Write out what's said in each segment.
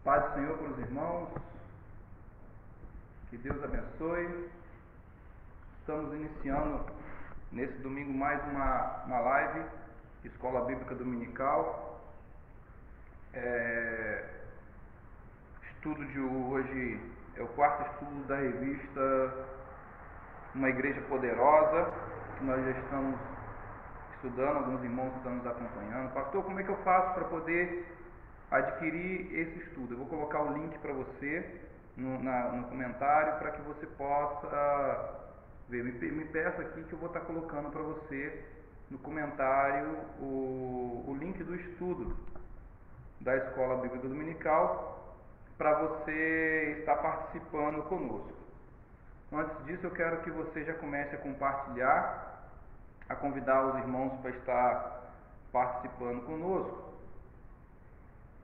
Paz do Senhor para os irmãos, que Deus abençoe. Estamos iniciando nesse domingo mais uma live, Escola Bíblica Dominical. Estudo de hoje é o quarto estudo da revista Uma Igreja Poderosa, que nós já estamos estudando, alguns irmãos estão nos acompanhando. Pastor, como é que eu faço para poder adquirir esse estudo? Eu vou colocar o link para você no comentário para que você possa ver. Me peça aqui que eu vou estar colocando para você no comentário o link do estudo da Escola Bíblica Dominical para você estar participando conosco. Antes disso, eu quero que você já comece a compartilhar, a convidar os irmãos para estar participando conosco.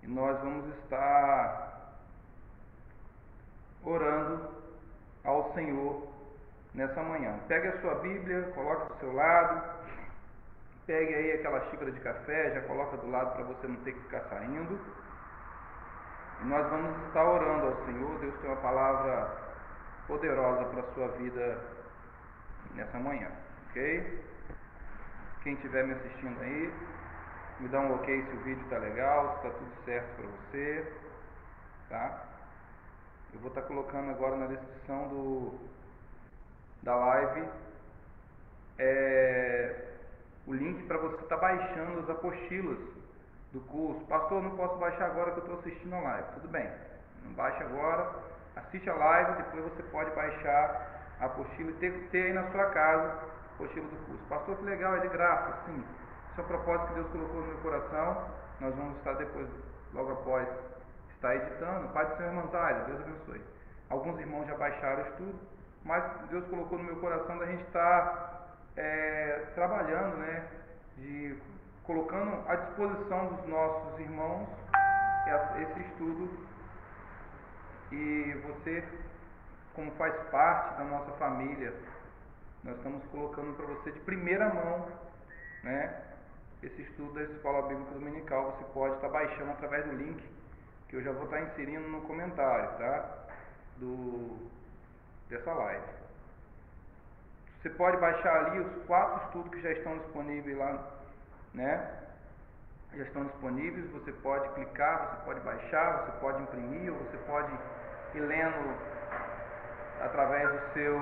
E nós vamos estar orando ao Senhor nessa manhã. Pegue a sua Bíblia, coloque do seu lado, pegue aí aquela xícara de café, já coloca do lado para você não ter que ficar saindo. E nós vamos estar orando ao Senhor. Deus tem uma palavra poderosa para a sua vida nessa manhã, ok? Quem estiver me assistindo aí, me dá um ok se o vídeo está legal, se está tudo certo para você, tá? Eu vou estar colocando agora na descrição da live o link para você estar baixando as apostilas do curso. Pastor, não posso baixar agora que eu estou assistindo a live. Tudo bem, não baixa agora, assiste a live, depois você pode baixar a apostila e ter aí na sua casa a apostila do curso. Pastor, que legal, é de graça, sim. Esse é o propósito que Deus colocou no meu coração. Nós vamos estar depois, logo após, estar editando. Pai do Senhor Manzaida, Deus abençoe. Alguns irmãos já baixaram o estudo, mas Deus colocou no meu coração da gente estar trabalhando, né, colocando à disposição dos nossos irmãos esse estudo. E você, como faz parte da nossa família, nós estamos colocando para você de primeira mão, né, esse estudo da Escola Bíblica Dominical. Você pode estar baixando através do link que eu já vou estar inserindo no comentário, tá? Dessa live. Você pode baixar ali os 4 estudos que já estão disponíveis lá, né? Já estão disponíveis. Você pode clicar, você pode baixar, você pode imprimir, ou você pode ir lendo através do seu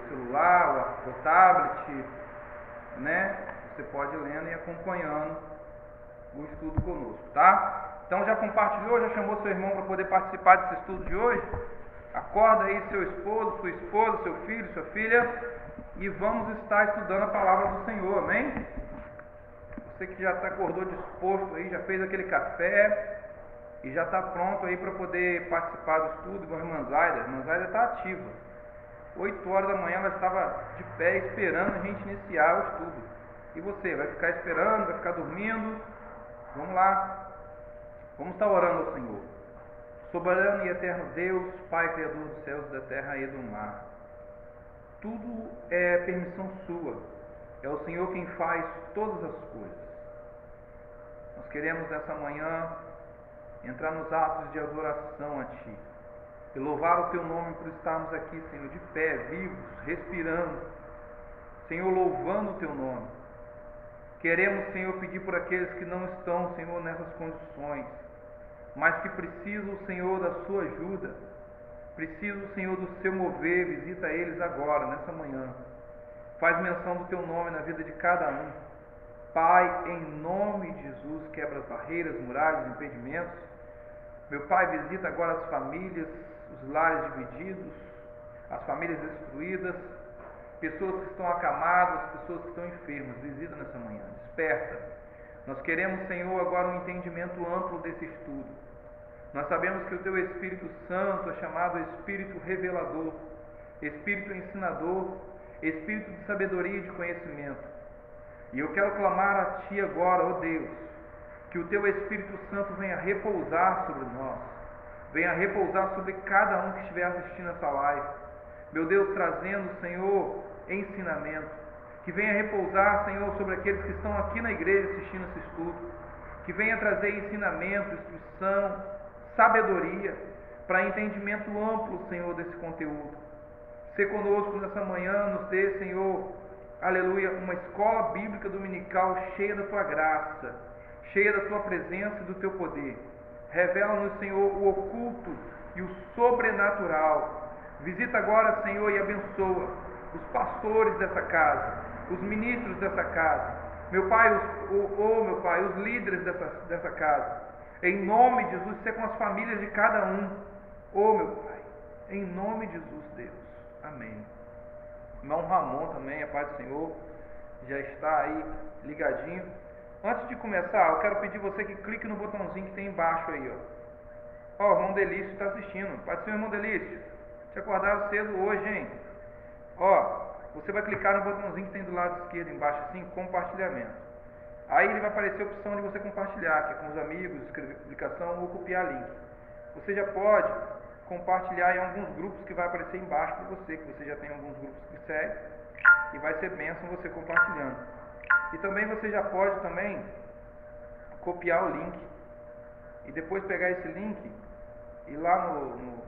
celular, ou tablet, né? Você pode ir lendo e acompanhando o estudo conosco, tá? Então já compartilhou, já chamou seu irmão para poder participar desse estudo de hoje? Acorda aí seu esposo, sua esposa, seu filho, sua filha, e vamos estar estudando a palavra do Senhor, amém? Você que já acordou disposto aí, já fez aquele café e já está pronto aí para poder participar do estudo. Igual a irmã Zaida está ativa. 8 horas da manhã ela estava de pé esperando a gente iniciar o estudo. E você, vai ficar esperando, vai ficar dormindo? Vamos lá, vamos estar orando ao Senhor. Soberano e eterno Deus, Pai Criador dos céus, da terra e do mar, tudo é permissão sua, é o Senhor quem faz todas as coisas. Nós queremos nessa manhã entrar nos atos de adoração a Ti e louvar o Teu nome por estarmos aqui, Senhor, de pé, vivos, respirando, Senhor, louvando o Teu nome. Queremos, Senhor, pedir por aqueles que não estão, Senhor, nessas condições, mas que precisam, Senhor, da Sua ajuda, precisam, Senhor, do Seu mover. Visita eles agora, nessa manhã. Faz menção do Teu nome na vida de cada um. Pai, em nome de Jesus, quebra as barreiras, muralhas, impedimentos. Meu Pai, visita agora as famílias, os lares divididos, as famílias destruídas, pessoas que estão acamadas, pessoas que estão enfermas. Visita nessa manhã, desperta. Nós queremos, Senhor, agora um entendimento amplo desse estudo. Nós sabemos que o Teu Espírito Santo é chamado Espírito Revelador, Espírito Ensinador, Espírito de sabedoria e de conhecimento. E eu quero clamar a Ti agora, ó Deus, que o Teu Espírito Santo venha repousar sobre nós, venha repousar sobre cada um que estiver assistindo essa live. Meu Deus, trazendo, Senhor, ensinamento. Que venha repousar, Senhor, sobre aqueles que estão aqui na igreja assistindo esse estudo. Que venha trazer ensinamento, instrução, sabedoria, para entendimento amplo, Senhor, desse conteúdo. Ser conosco nessa manhã, nos dê, Senhor, aleluia, uma escola bíblica dominical cheia da Tua graça, cheia da Tua presença e do Teu poder. Revela-nos, Senhor, o oculto e o sobrenatural. Visita agora, Senhor, e abençoa os pastores dessa casa, os ministros dessa casa, meu Pai, meu Pai, os líderes dessa casa. Em nome de Jesus, ser com as famílias de cada um. Meu Pai, em nome de Jesus, Deus. Amém. Irmão Ramon também, a paz do Senhor, já está aí ligadinho. Antes de começar, eu quero pedir você que clique no botãozinho que tem embaixo aí, ó. O irmão Delício está assistindo. Pode ser, irmão Delício. Te acordaram cedo hoje, hein? Você vai clicar no botãozinho que tem do lado esquerdo embaixo, assim, compartilhamento. Aí ele vai aparecer a opção de você compartilhar, que é com os amigos, escrever publicação ou copiar link. Você já pode compartilhar em alguns grupos que vai aparecer embaixo para você, que você já tem alguns grupos que segue, e vai ser bênção você compartilhando. E também você já pode também copiar o link e depois pegar esse link e ir lá no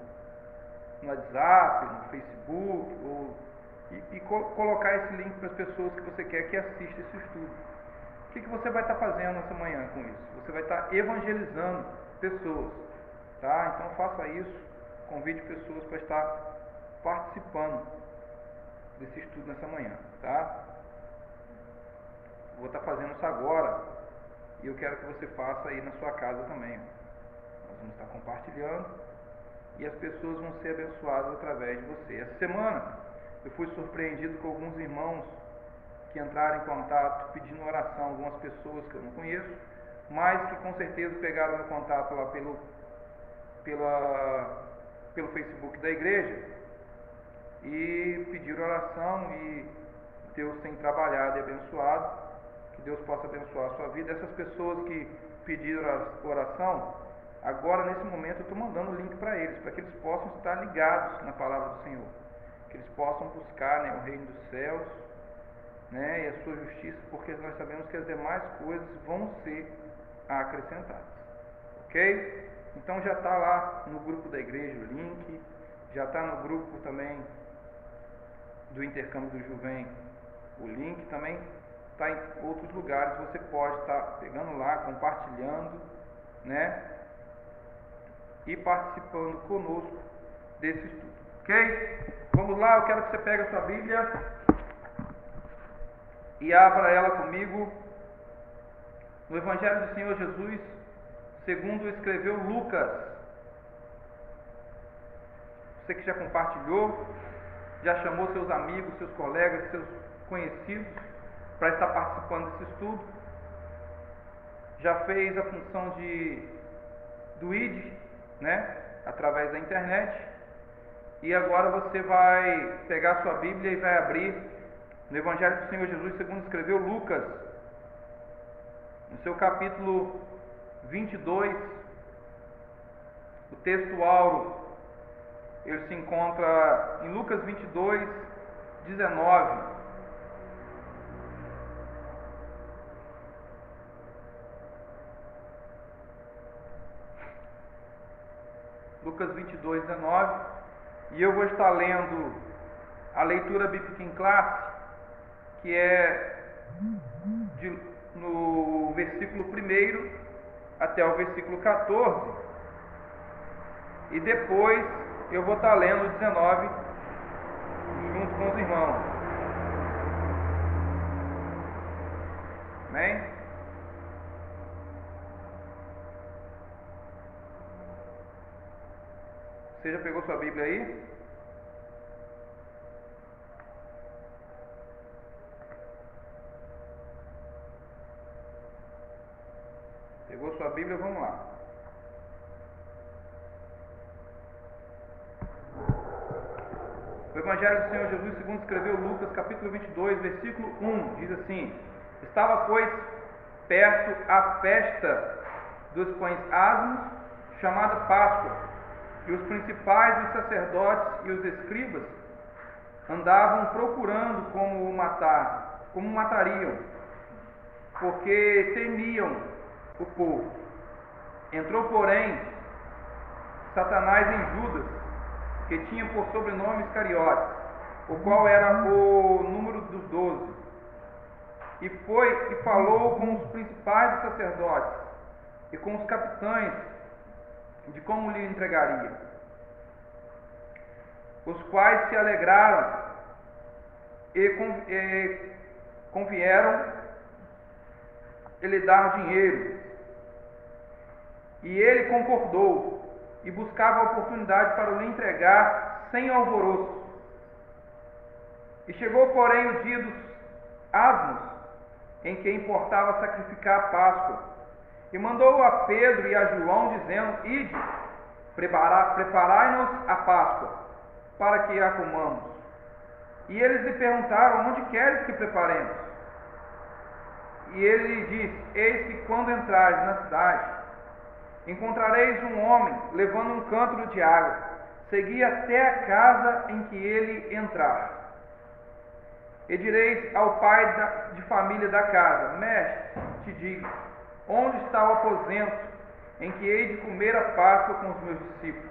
WhatsApp, no Facebook, e colocar esse link para as pessoas que você quer que assistam esse estudo. O que você vai estar fazendo nessa manhã com isso? Você vai estar evangelizando pessoas, tá? Então faça isso, convide pessoas para estar participando desse estudo nessa manhã, tá? Vou estar fazendo isso agora e eu quero que você faça aí na sua casa também. Nós vamos estar compartilhando e as pessoas vão ser abençoadas através de você. Essa semana eu fui surpreendido com alguns irmãos que entraram em contato pedindo oração, algumas pessoas que eu não conheço, mas que com certeza pegaram meu contato lá pelo Facebook da igreja e pediram oração, e Deus tem trabalhado e abençoado. Que Deus possa abençoar a sua vida. Essas pessoas que pediram oração, agora nesse momento eu estou mandando o link para eles, para que eles possam estar ligados na palavra do Senhor, que eles possam buscar, né, o reino dos céus, né, e a sua justiça, porque nós sabemos que as demais coisas vão ser acrescentadas, ok? Então já está lá no grupo da igreja o link, já está no grupo também do intercâmbio do Juvém o link, também está em outros lugares, você pode estar pegando lá, compartilhando, né, e participando conosco desse estudo, ok? Vamos lá, eu quero que você pegue a sua Bíblia e abra ela comigo no Evangelho do Senhor Jesus, segundo escreveu Lucas. Você que já compartilhou, já chamou seus amigos, seus colegas, seus conhecidos para estar participando desse estudo, já fez a função do ID, né, através da internet, e agora você vai pegar sua Bíblia e vai abrir no Evangelho do Senhor Jesus, segundo escreveu Lucas, no seu capítulo 22, o texto áureo, ele se encontra em Lucas 22, 19. Lucas 22, 19. E eu vou estar lendo a leitura bíblica em classe, que é no versículo 1 até o versículo 14, e depois eu vou estar lendo o 19 junto com os irmãos. Amém? Você já pegou sua Bíblia aí? Pegou sua Bíblia? Vamos lá. O Evangelho do Senhor Jesus, segundo escreveu Lucas, capítulo 22, versículo 1, diz assim: Estava, pois, perto a festa dos pães asmos, chamada Páscoa, e os principais dos sacerdotes e os escribas andavam procurando como matariam, porque temiam o povo. Entrou, porém, Satanás em Judas, que tinha por sobrenome Iscariotes, o qual era o número dos 12. E foi e falou com os principais dos sacerdotes e com os capitães de como lhe entregaria, os quais se alegraram e convieram lhe dar dinheiro. E ele concordou e buscava a oportunidade para lhe entregar sem alvoroço. E chegou, porém, o dia dos asmos, em que importava sacrificar a Páscoa, e mandou a Pedro e a João, dizendo: Ide, preparai-nos a Páscoa, para que a comamos. E eles lhe perguntaram: Onde queres que preparemos? E ele lhe disse: Eis que quando entrares na cidade, encontrareis um homem levando um cântaro de água. Segui até a casa em que ele entrar. E direis ao pai de família da casa: Mestre, te digo, onde está o aposento em que hei de comer a Páscoa com os meus discípulos?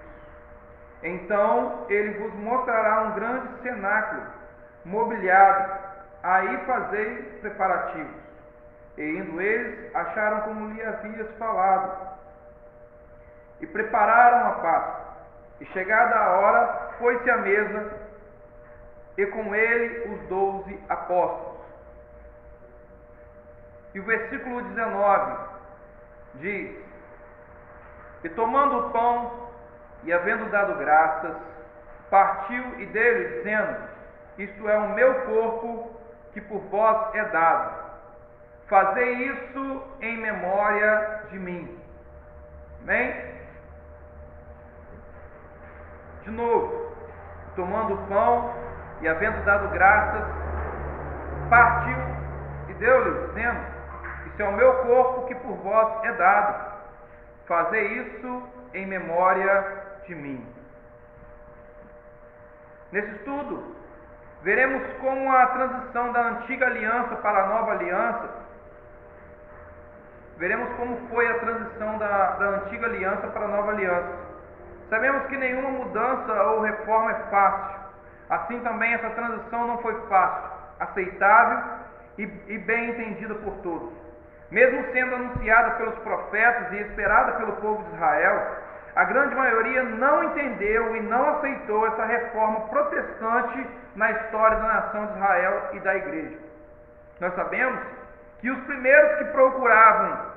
Então ele vos mostrará um grande cenáculo mobiliado. Aí fazei preparativos. E indo eles, acharam como lhe havias falado, e prepararam a Páscoa. E chegada a hora, foi-se à mesa, e com ele os 12 apóstolos. E o versículo 19 diz: E tomando o pão, e havendo dado graças, partiu e deu-lhe, dizendo: Isto é o meu corpo, que por vós é dado. Fazei isso em memória de mim. Amém? De novo, tomando o pão e havendo dado graças, partiu e deu-lhe, dizendo: Isso é o meu corpo que por vós é dado. Fazei isso em memória de mim. Nesse estudo, veremos como a transição da antiga aliança para a nova aliança, veremos como foi a transição da antiga aliança para a nova aliança. Sabemos que nenhuma mudança ou reforma é fácil. Assim também essa transição não foi fácil, aceitável e bem entendida por todos. Mesmo sendo anunciada pelos profetas e esperada pelo povo de Israel, a grande maioria não entendeu e não aceitou essa reforma protestante na história da nação de Israel e da igreja. Nós sabemos que os primeiros que procuravam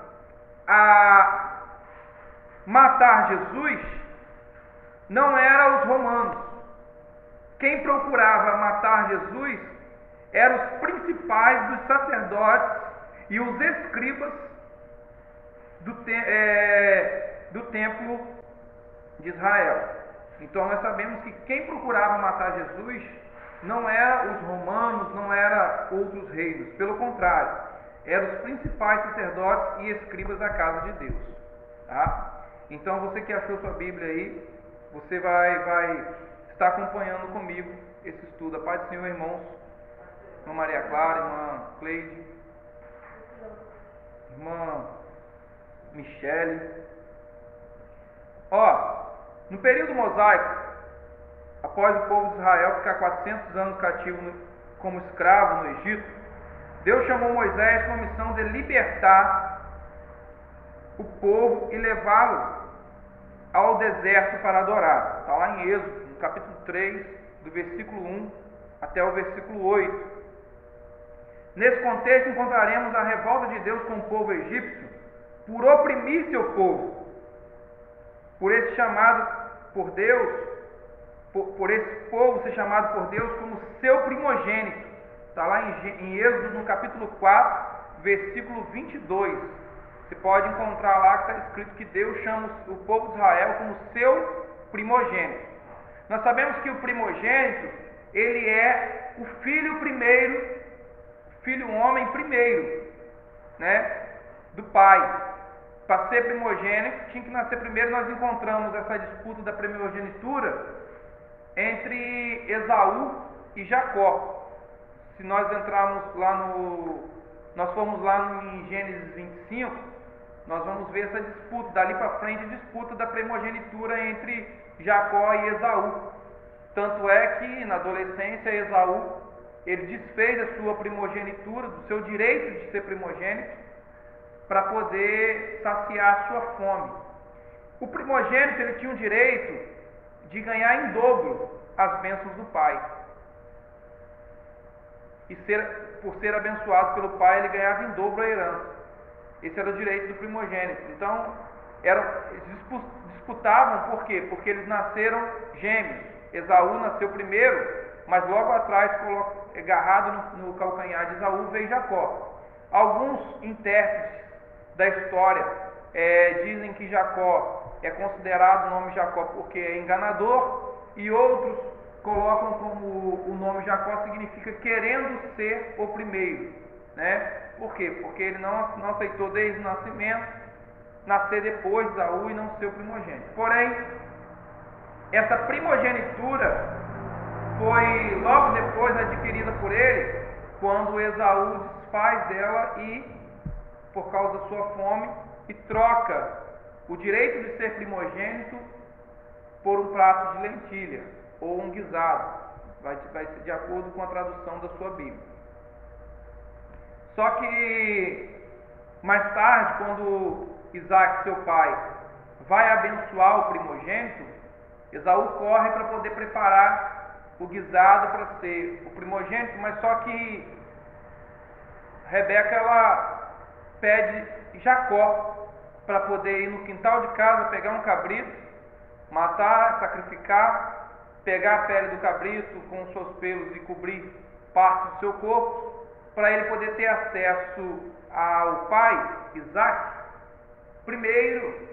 matar Jesus não eram os romanos. Quem procurava matar Jesus eram os principais dos sacerdotes e os escribas do templo de Israel. Então nós sabemos que quem procurava matar Jesus não eram os romanos, não eram outros reinos. Pelo contrário, eram os principais sacerdotes e escribas da casa de Deus. Tá? Então você que achou sua Bíblia aí, você vai estar acompanhando comigo esse estudo. A paz do Senhor, irmãos. Irmã Maria Clara, irmã Cleide, irmã Michele. No período mosaico, após o povo de Israel ficar 400 anos cativo como escravo no Egito, Deus chamou Moisés com a missão de libertar o povo e levá-lo ao deserto para adorar. Está lá em Êxodo, no capítulo 3, do versículo 1 até o versículo 8. Nesse contexto encontraremos a revolta de Deus com o povo egípcio por oprimir seu povo, por esse chamado por Deus, por esse povo ser chamado por Deus como seu primogênito. Está lá em Êxodo, no capítulo 4, versículo 22. Você pode encontrar lá que está escrito que Deus chama o povo de Israel como seu primogênito. Nós sabemos que o primogênito, ele é o filho primeiro, filho homem primeiro, né, do pai. Para ser primogênito, tinha que nascer primeiro. Nós encontramos essa disputa da primogenitura entre Esaú e Jacó. Se nós entrarmos lá nós formos lá em Gênesis 25, nós vamos ver essa disputa, dali para frente, a disputa da primogenitura entre Jacó e Esaú. Tanto é que, na adolescência, Esaú, ele desfez a sua primogenitura, do seu direito de ser primogênito, para poder saciar a sua fome. O primogênito, ele tinha o direito de ganhar em dobro as bênçãos do pai. E por ser abençoado pelo pai, ele ganhava em dobro a herança. Esse era o direito do primogênito. Então, eles disputavam, por quê? Porque eles nasceram gêmeos. Esaú nasceu primeiro, mas logo atrás, agarrado no calcanhar de Esaú, veio Jacó. Alguns intérpretes da história dizem que Jacó é considerado o nome Jacó porque é enganador, e outros colocam como o nome Jacó significa querendo ser o primeiro, né? Por quê? Porque ele não aceitou desde o nascimento nascer depois de Esaú e não ser o primogênito. Porém, essa primogenitura foi logo depois adquirida por ele, quando Esaú desfaz dela e, por causa da sua fome, e troca o direito de ser primogênito por um prato de lentilha ou um guisado. Vai ser de acordo com a tradução da sua Bíblia. Só que mais tarde, quando Isaac, seu pai, vai abençoar o primogênito, Esaú corre para poder preparar o guisado para ser o primogênito, mas só que Rebeca, ela pede Jacó para poder ir no quintal de casa, pegar um cabrito, matar, sacrificar, pegar a pele do cabrito com os seus pelos e cobrir parte do seu corpo, para ele poder ter acesso ao pai, Isaac, primeiro,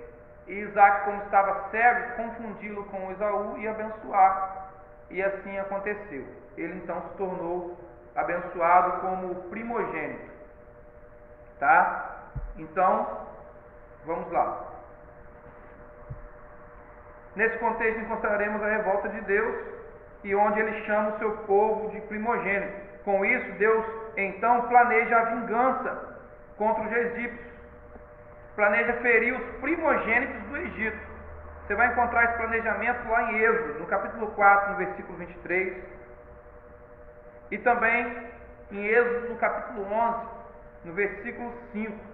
e Isaac, como estava cego, confundi-lo com Esaú e abençoar. E assim aconteceu. Ele então se tornou abençoado como primogênito. Tá? Então, vamos lá. Nesse contexto encontraremos a revolta de Deus e onde ele chama o seu povo de primogênito. Com isso, Deus então planeja a vingança contra os egípcios. Planeja ferir os primogênitos do Egito. Você vai encontrar esse planejamento lá em Êxodo, no capítulo 4, no versículo 23. E também em Êxodo, no capítulo 11, no versículo 5.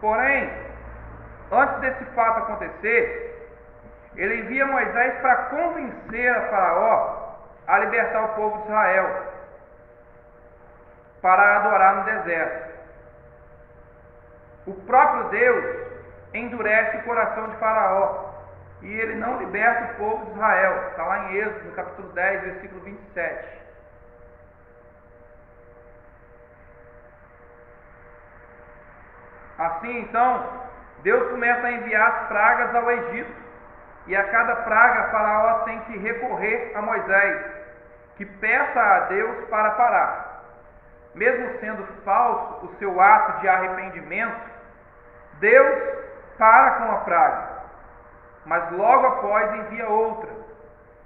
Porém, antes desse fato acontecer, ele envia Moisés para convencer a Faraó a libertar o povo de Israel para adorar no deserto. O próprio Deus endurece o coração de Faraó e ele não liberta o povo de Israel. Está lá em Êxodo, no capítulo 10, versículo 27. Assim, então, Deus começa a enviar as pragas ao Egito. E a cada praga, Faraó tem que recorrer a Moisés, que peça a Deus para parar. Mesmo sendo falso o seu ato de arrependimento, Deus para com a praga, mas logo após envia outra.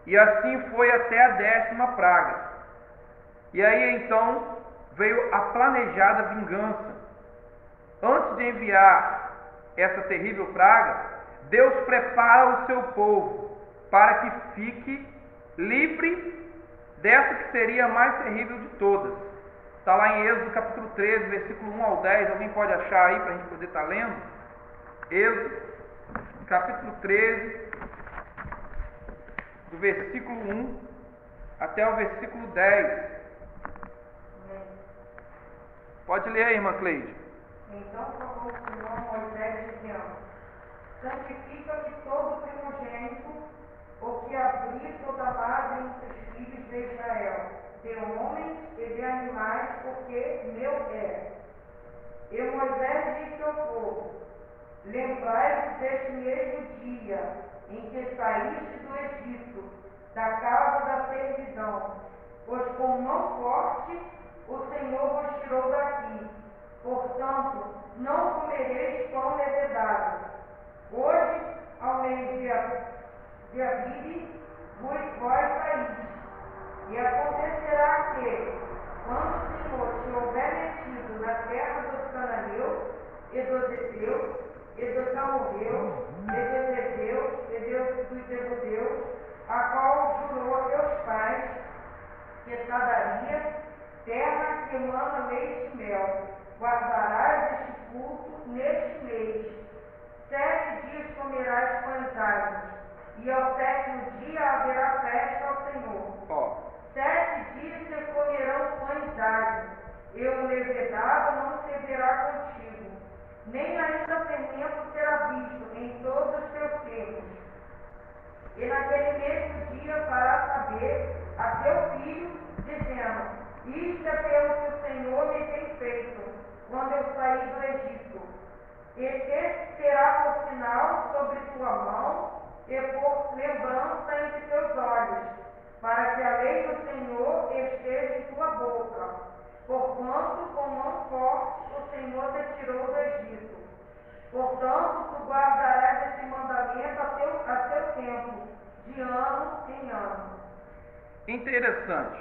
E assim foi até a 10ª praga. E aí então veio a planejada vingança. Antes de enviar essa terrível praga, Deus prepara o seu povo para que fique livre dessa que seria a mais terrível de todas. Está lá em Êxodo capítulo 13, versículo 1 ao 10. Alguém pode achar aí para a gente poder estar lendo? Êxodo capítulo 13, do versículo 1 até o versículo 10. Pode ler aí, irmã Cleide. Então falou o Senhor a Moisés, dizendo: santifica-me todo primogênito, o que abrir toda a base entre os filhos de Israel, de homens e de animais, porque meu é. E Moisés disse ao povo: lembrai-vos deste mesmo dia em que saíste do Egito, da casa da servidão, pois com mão forte o Senhor vos tirou daqui. Portanto, não comereis pão levedado. Hoje, ao homens de Avibe, vós saís. E acontecerá que, quando o Senhor te houver metido na terra dos cananeus, e dos heteus, e dos amorreus, e dos heveus, e dos jebuseus, a qual jurou a teus pais, que te daria, terra que emana leite e mel, guardarás este culto neste mês. 7 dias comerás pães asmos, e ao 7º dia haverá festa ao Senhor. 7 dias se comerão pães asmos, e o levedado não se verá contigo, nem ainda fermento será visto em todos os teus tempos. E naquele mesmo dia farás saber a teu filho, dizendo: isto é pelo que o Senhor me tem feito, quando eu saí do Egito. E este será por sinal sobre tua mão, e por lembrança entre teus olhos, para que a lei do Senhor esteja em tua boca. Porquanto, com mão forte, o Senhor te tirou do Egito. Portanto, tu guardarás este mandamento a teu tempo, de ano em ano. Interessante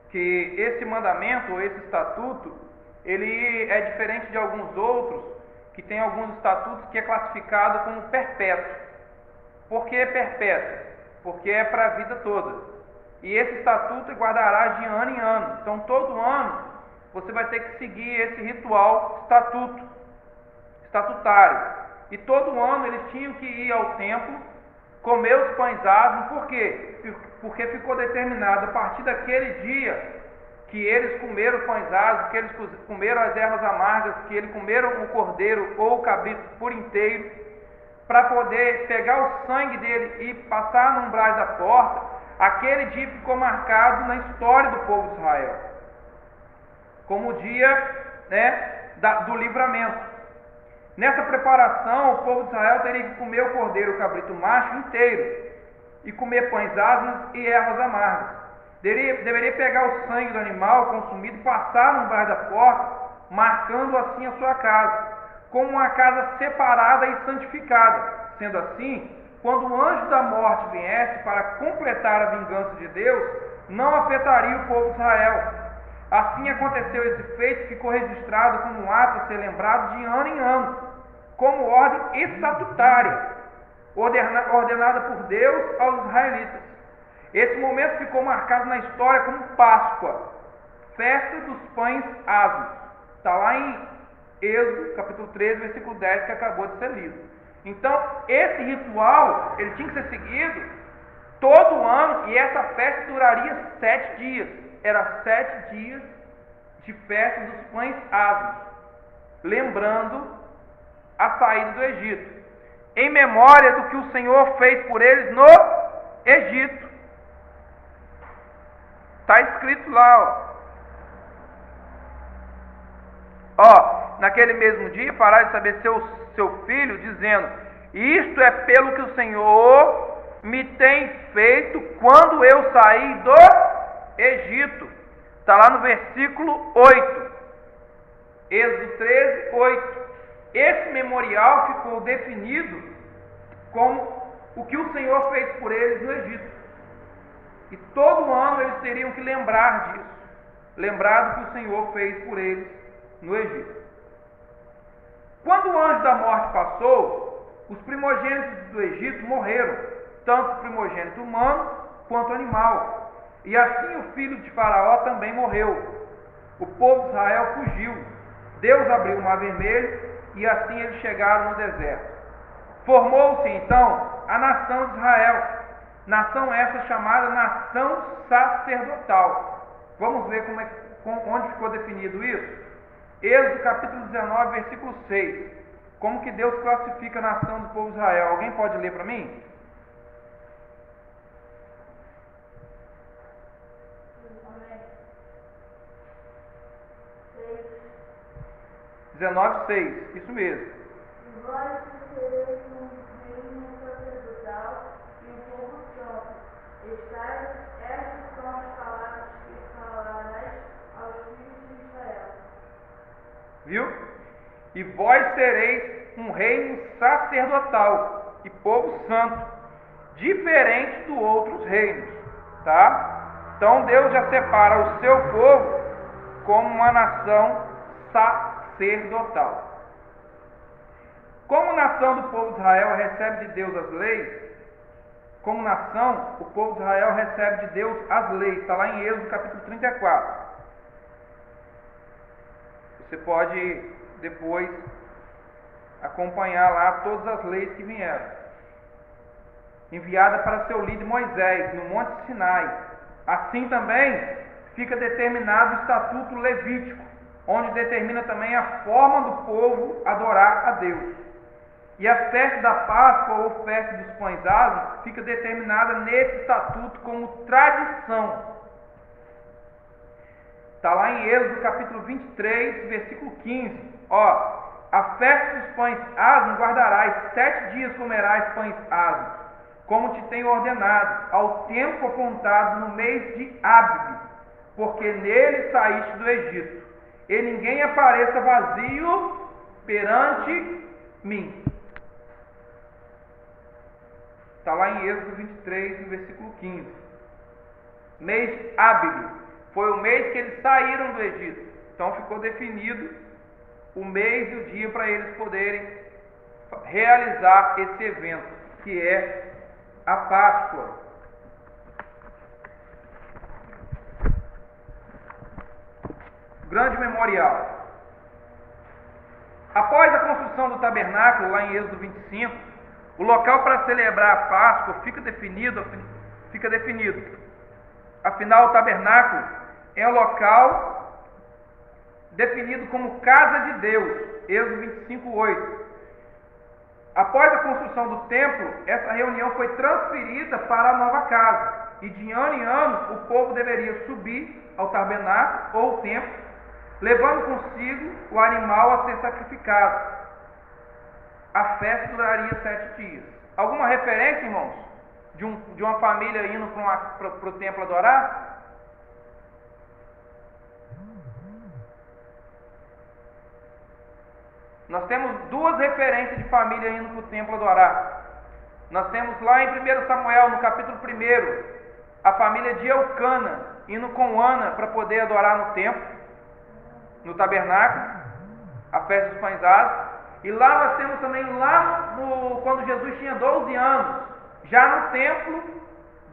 que esse mandamento, ou esse estatuto, ele é diferente de alguns outros, que tem alguns estatutos que é classificado como perpétuo. Por que perpétuo? Porque é para a vida toda. E esse estatuto guardará de ano em ano. Então, todo ano, você vai ter que seguir esse ritual estatutário. E todo ano eles tinham que ir ao templo, comer os pães asmos. Por quê? Porque ficou determinado a partir daquele dia que eles comeram pães asmos, que eles comeram as ervas amargas, que eles comeram o cordeiro ou o cabrito por inteiro, para poder pegar o sangue dele e passar no umbral da porta. Aquele dia ficou marcado na história do povo de Israel, como o dia, do livramento. Nessa preparação, o povo de Israel teria que comer o cordeiro, o cabrito macho inteiro, e comer pães asmos e ervas amargas. Deveria pegar o sangue do animal consumido e passar no umbral da porta, marcando assim a sua casa, como uma casa separada e santificada. Sendo assim, quando o anjo da morte viesse para completar a vingança de Deus, não afetaria o povo de Israel. Assim aconteceu esse feito, ficou registrado como um ato a ser lembrado de ano em ano, como ordem estatutária, ordenada por Deus aos israelitas. Esse momento ficou marcado na história como Páscoa, festa dos pães asmos. Está lá em Êxodo, capítulo 13, versículo 10, que acabou de ser lido. Então, esse ritual, ele tinha que ser seguido todo ano, e essa festa duraria 7 dias. Era 7 dias de festa dos pães asmos, lembrando a saída do Egito, em memória do que o Senhor fez por eles no Egito. Está escrito lá, naquele mesmo dia fará de saber seu filho, dizendo: isto é pelo que o Senhor me tem feito quando eu saí do Egito. Está lá no versículo 8, Êxodo 13, 8. Esse memorial ficou definido como o que o Senhor fez por eles no Egito. E todo ano eles teriam que lembrar disso, lembrar do que o Senhor fez por eles no Egito. Quando o anjo da morte passou, os primogênitos do Egito morreram, tanto o primogênito humano quanto animal. E assim o filho de Faraó também morreu. O povo de Israel fugiu. Deus abriu o mar vermelho e assim eles chegaram no deserto. Formou-se então a nação de Israel, nação essa chamada nação sacerdotal. Vamos ver onde ficou definido isso? Êxodo capítulo 19, versículo 6. Como que Deus classifica a nação do povo de Israel? Alguém pode ler para mim? Amém. 19:6, isso mesmo. E vós sereis um reino sacerdotal e um povo santo. Estas são as palavras que falarás aos filhos de Israel. Viu? E vós sereis um reino sacerdotal e povo santo, diferente dos outros reinos, tá? Então Deus já separa o seu povo como uma nação sacerdotal. Como nação do povo de Israel recebe de Deus as leis, como nação, o povo de Israel recebe de Deus as leis. Está lá em Êxodo capítulo 34. Você pode depois acompanhar lá todas as leis que vieram. Enviada para seu líder Moisés, no Monte Sinai. Assim também fica determinado o estatuto levítico, onde determina também a forma do povo adorar a Deus. E a festa da Páscoa ou festa dos pães asmos fica determinada nesse estatuto como tradição. Está lá em Êxodo capítulo 23, versículo 15. A festa dos pães asmos guardarás, 7 dias comerás pães asmos, como te tenho ordenado, ao tempo apontado no mês de Ábib, porque nele saíste do Egito, e ninguém apareça vazio perante mim. Está lá em Êxodo 23, no versículo 15. Mês de Ábib foi o mês que eles saíram do Egito. Então ficou definido o mês e o dia para eles poderem realizar esse evento, que é a Páscoa. Grande memorial. Após a construção do tabernáculo, lá em Êxodo 25, o local para celebrar a Páscoa fica definido. Afinal, o tabernáculo é um local definido como casa de Deus. Êxodo 25, 8. Após a construção do templo, essa reunião foi transferida para a nova casa. E de ano em ano, o povo deveria subir ao tabernáculo ou templo, levando consigo o animal a ser sacrificado. A festa duraria 7 dias. Alguma referência, irmãos, de uma família indo para o templo adorar? Nós temos 2 referências de família indo para o templo adorar. Nós temos lá em 1 Samuel, no capítulo 1, a família de Eucana indo com Ana para poder adorar no templo, no tabernáculo, a festa dos pães asmos. E lá nós temos também, quando Jesus tinha 12 anos, já no templo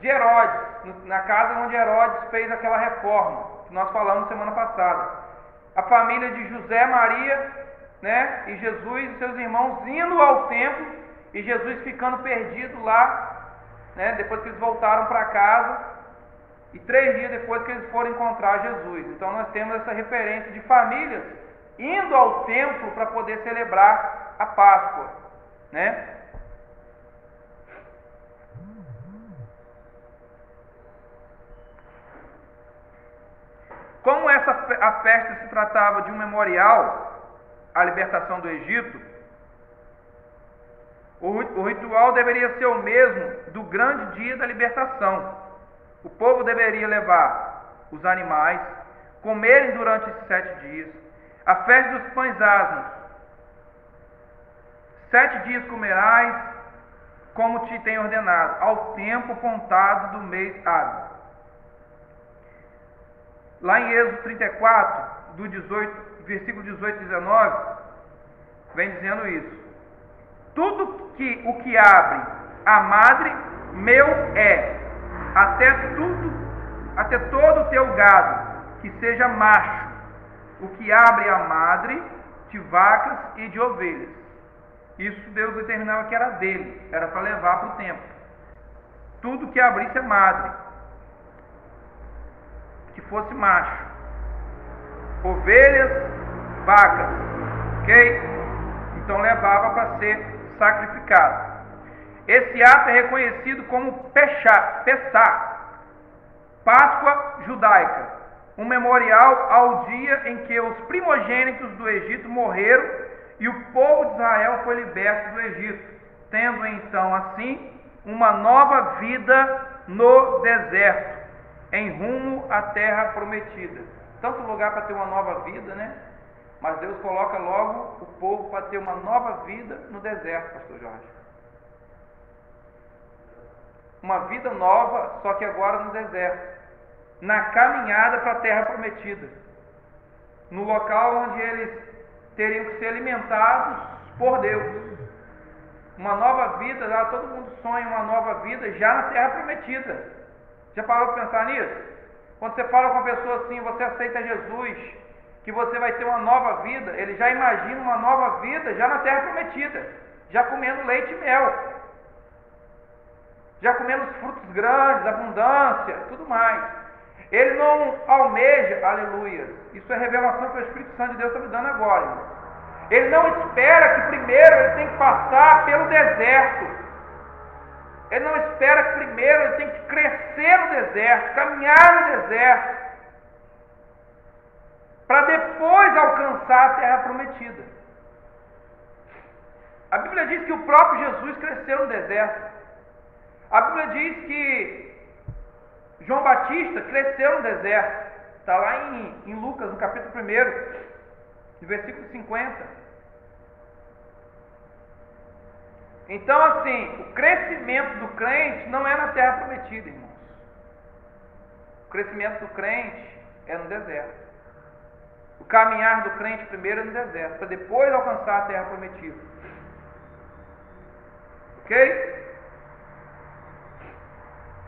de Herodes, na casa onde Herodes fez aquela reforma, que nós falamos semana passada. A família de José, Maria, né, e Jesus e seus irmãos indo ao templo, e Jesus ficando perdido lá, né, depois que eles voltaram para casa, e 3 dias depois que eles foram encontrar Jesus. Então nós temos essa referência de famílias indo ao templo para poder celebrar a Páscoa, né? Como a festa se tratava de um memorial à libertação do Egito, o ritual deveria ser o mesmo do grande dia da libertação. O povo deveria levar os animais, comerem durante esses 7 dias. A festa dos pães asmos, 7 dias comerás, como te tenho ordenado, ao tempo contado do mês Ábib. Lá em Êxodo 34, versículo 18 e 19, vem dizendo isso. Tudo o que abre a madre, meu é, até todo o teu gado, que seja macho, o que abre a madre de vacas e de ovelhas. Isso Deus determinava que era dele, era para levar para o templo. Tudo que abrisse a madre, que fosse macho, ovelhas, vacas, ok? Então levava para ser sacrificado. Esse ato é reconhecido como Pessá, Páscoa judaica, um memorial ao dia em que os primogênitos do Egito morreram e o povo de Israel foi liberto do Egito, tendo então assim uma nova vida no deserto, em rumo à terra prometida. Tanto lugar para ter uma nova vida, né? Mas Deus coloca logo o povo para ter uma nova vida no deserto, pastor Jorge. uma vida nova, só que agora no deserto, na caminhada para a terra prometida, no local onde eles teriam que ser alimentados por Deus. Uma nova vida, lá todo mundo sonha uma nova vida já na terra prometida. Já parou para pensar nisso? Quando você fala com uma pessoa assim, você aceita Jesus, que você vai ter uma nova vida, ele já imagina uma nova vida já na terra prometida, já comendo leite e mel, já comendo os frutos grandes, abundância, tudo mais. Ele não almeja, aleluia, isso é revelação que o Espírito Santo de Deus está me dando agora, irmão. Ele não espera que primeiro ele tem que passar pelo deserto. Ele não espera que primeiro ele tem que crescer no deserto, caminhar no deserto, para depois alcançar a terra prometida. A Bíblia diz que o próprio Jesus cresceu no deserto. A Bíblia diz que João Batista cresceu no deserto. Está lá em Lucas, no capítulo 1, no versículo 50. Então, assim, o crescimento do crente não é na terra prometida, irmãos. O crescimento do crente é no deserto. O caminhar do crente primeiro é no deserto, para depois alcançar a terra prometida. Ok?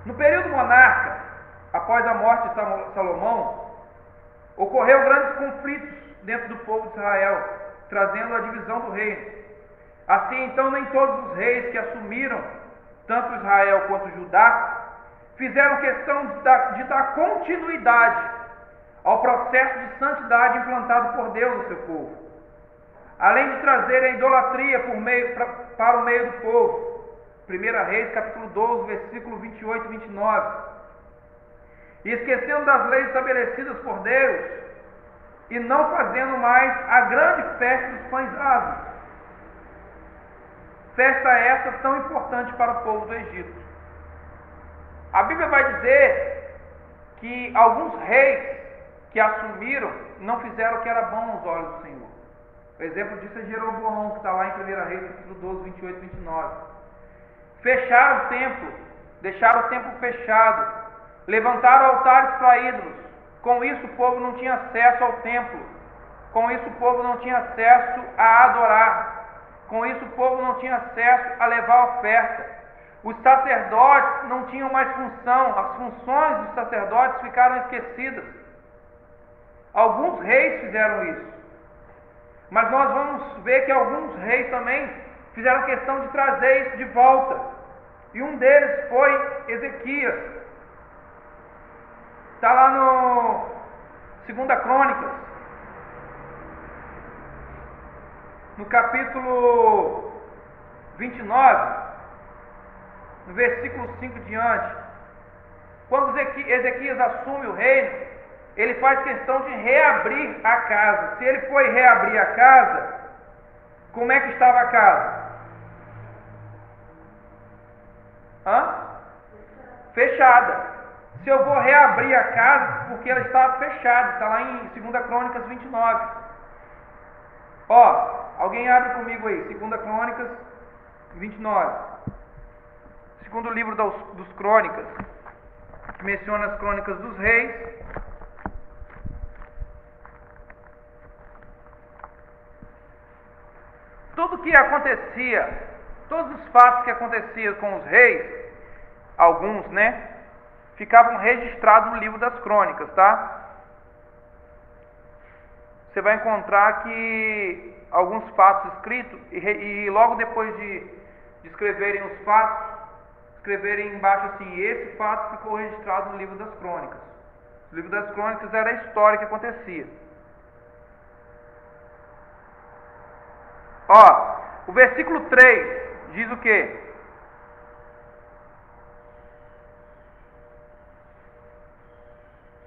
No período monarca, após a morte de Salomão, ocorreu grandes conflitos dentro do povo de Israel, trazendo a divisão do reino. Assim, então, nem todos os reis que assumiram, tanto Israel quanto Judá, fizeram questão de dar continuidade ao processo de santidade implantado por Deus no seu povo, além de trazer a idolatria para o meio do povo. 1 Reis, capítulo 12, versículo 28 e 29. E esquecendo das leis estabelecidas por Deus, e não fazendo mais a grande festa dos pães asmos. Festa essa tão importante para o povo do Egito. A Bíblia vai dizer que alguns reis que assumiram não fizeram o que era bom aos olhos do Senhor. O exemplo disso é Jeroboão, que está lá em 1 Reis, capítulo 12, 28 e 29. Fecharam o templo, deixaram o templo fechado, levantaram altares para ídolos. Com isso o povo não tinha acesso ao templo. Com isso o povo não tinha acesso a adorar. Com isso o povo não tinha acesso a levar oferta. Os sacerdotes não tinham mais função. As funções dos sacerdotes ficaram esquecidas. Alguns reis fizeram isso. Mas nós vamos ver que alguns reis também fizeram questão de trazer isso de volta. E um deles foi Ezequias. Está lá no 2 Crônicas, no capítulo 29, no versículo 5 diante. Quando Ezequias assume o reino, ele faz questão de reabrir a casa. Se ele foi reabrir a casa, como é que estava a casa? Fechada. Se eu vou reabrir a casa, porque ela estava fechada, está lá em 2 Crônicas 29. Ó, alguém abre comigo aí, 2 Crônicas 29. Segundo livro dos Crônicas, que menciona as crônicas dos reis. Tudo que acontecia, todos os fatos que aconteciam com os reis, alguns, né, ficavam registrados no livro das crônicas, tá? Você vai encontrar que alguns fatos escritos, e logo depois de escreverem os fatos, escreverem embaixo assim: esse fato ficou registrado no livro das crônicas. O livro das crônicas era a história que acontecia. Ó, o versículo 3 diz o quê?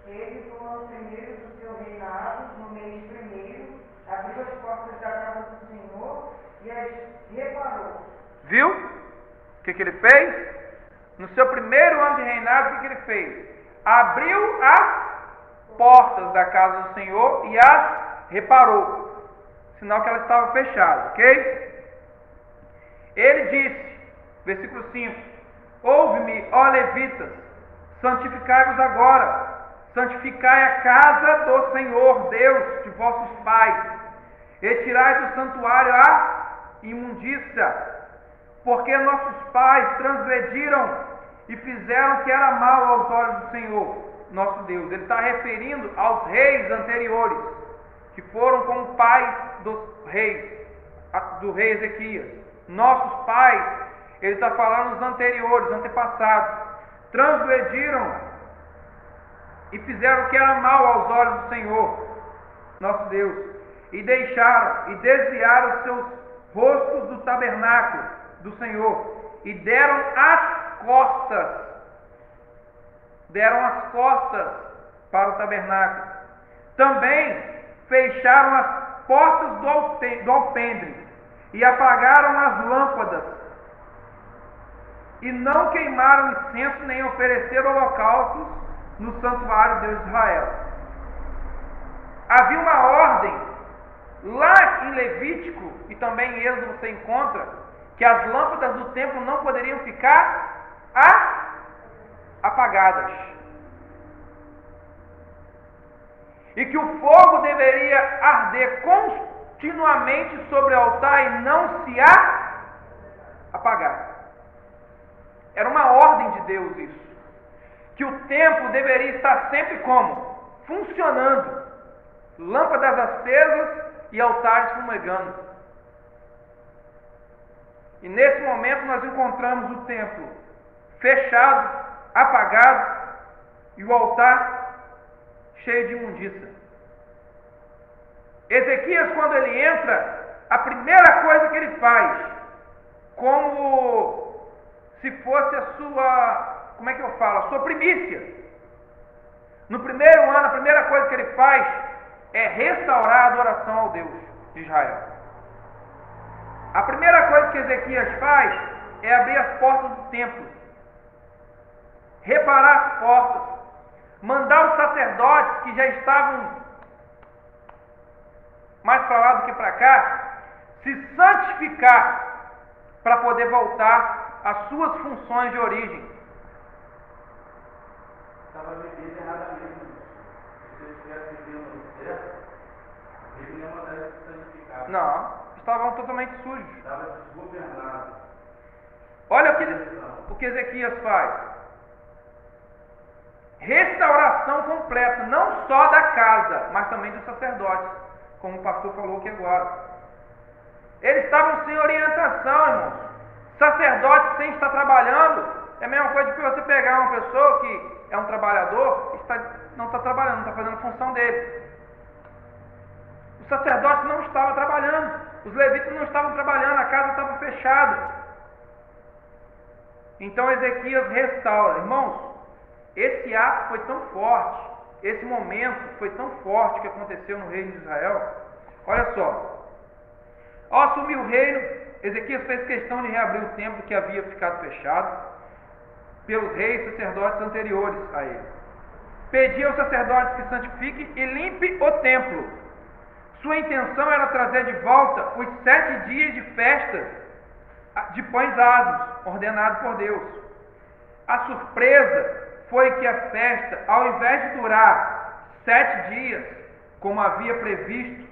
Ele, como os primeiros do seu reinado, no mês primeiro, abriu as portas da casa do Senhor e as reparou. Viu? O que ele fez? No seu primeiro ano de reinado, o que ele fez? Abriu as portas da casa do Senhor e as reparou. Sinal que ela estava fechada, ok? Ele disse, versículo 5: Ouve-me, ó levitas, santificai-vos agora, santificai a casa do Senhor Deus de vossos pais, e tirai do santuário a imundícia, porque nossos pais transgrediram e fizeram o que era mal aos olhos do Senhor, nosso Deus. Ele está referindo aos reis anteriores, que foram como pais dos reis, do rei Ezequias. Nossos pais, ele está falando os anteriores, antepassados, transgrediram e fizeram o que era mal aos olhos do Senhor, nosso Deus, e deixaram e desviaram os seus rostos do tabernáculo do Senhor, e deram as costas para o tabernáculo. Também fecharam as portas do alpendre e apagaram as lâmpadas, e não queimaram incenso nem ofereceram holocaustos no santuário de Deus de Israel. Havia uma ordem lá em Levítico, e também em Êxodo você encontra, que as lâmpadas do templo não poderiam ficar apagadas, e que o fogo deveria arder continuamente sobre o altar e não se apagar. Era uma ordem de Deus isso, que o templo deveria estar sempre como? Funcionando, lâmpadas acesas e altares fumegando. E nesse momento nós encontramos o templo fechado, apagado, e o altar cheio de imundícia. Ezequias, quando ele entra, a primeira coisa que ele faz, como se fosse a sua, a sua primícia, no primeiro ano, a primeira coisa que ele faz é restaurar a adoração ao Deus de Israel. A primeira coisa que Ezequias faz é abrir as portas do templo, reparar as portas, mandar os sacerdotes que já estavam mais para lá do que para cá, se santificar para poder voltar às suas funções de origem. Estava vivendo erradamente. Se eles estivessem vivendo certo, ele não ia mandar eles se santificar. Não, estavam totalmente sujos. Estava desgovernado. Olha o que Ezequias faz. Restauração completa, não só da casa, mas também dos sacerdotes, como o pastor falou aqui agora. Eles estavam sem orientação, irmãos. Sacerdote sem estar trabalhando é a mesma coisa que você pegar uma pessoa que é um trabalhador e não está trabalhando, não está fazendo a função dele. O sacerdote não estava trabalhando, os levitas não estavam trabalhando, a casa estava fechada. Então Ezequias restaura. Irmãos, esse ato foi tão forte, esse momento foi tão forte que aconteceu no reino de Israel. Olha só, ao assumir o reino, Ezequias fez questão de reabrir o templo que havia ficado fechado pelos reis e sacerdotes anteriores a ele. Pedia aos sacerdotes que santifiquem e limpe o templo. Sua intenção era trazer de volta os 7 dias de festa de pães asmos, ordenado por Deus. A surpresa foi que a festa, ao invés de durar 7 dias, como havia previsto,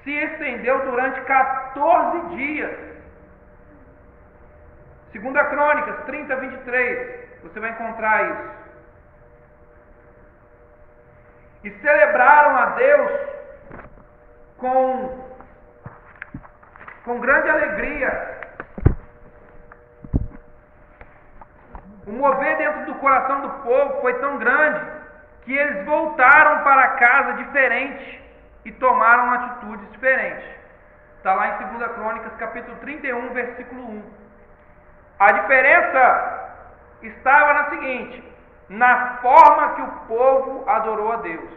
se estendeu durante 14 dias. 2 Crônicas 30, 23, você vai encontrar isso. E celebraram a Deus com grande alegria. O mover dentro do coração do povo foi tão grande que eles voltaram para casa diferente e tomaram atitudes diferentes. Está lá em 2 Crônicas, capítulo 31, versículo 1. A diferença estava na seguinte: na forma que o povo adorou a Deus.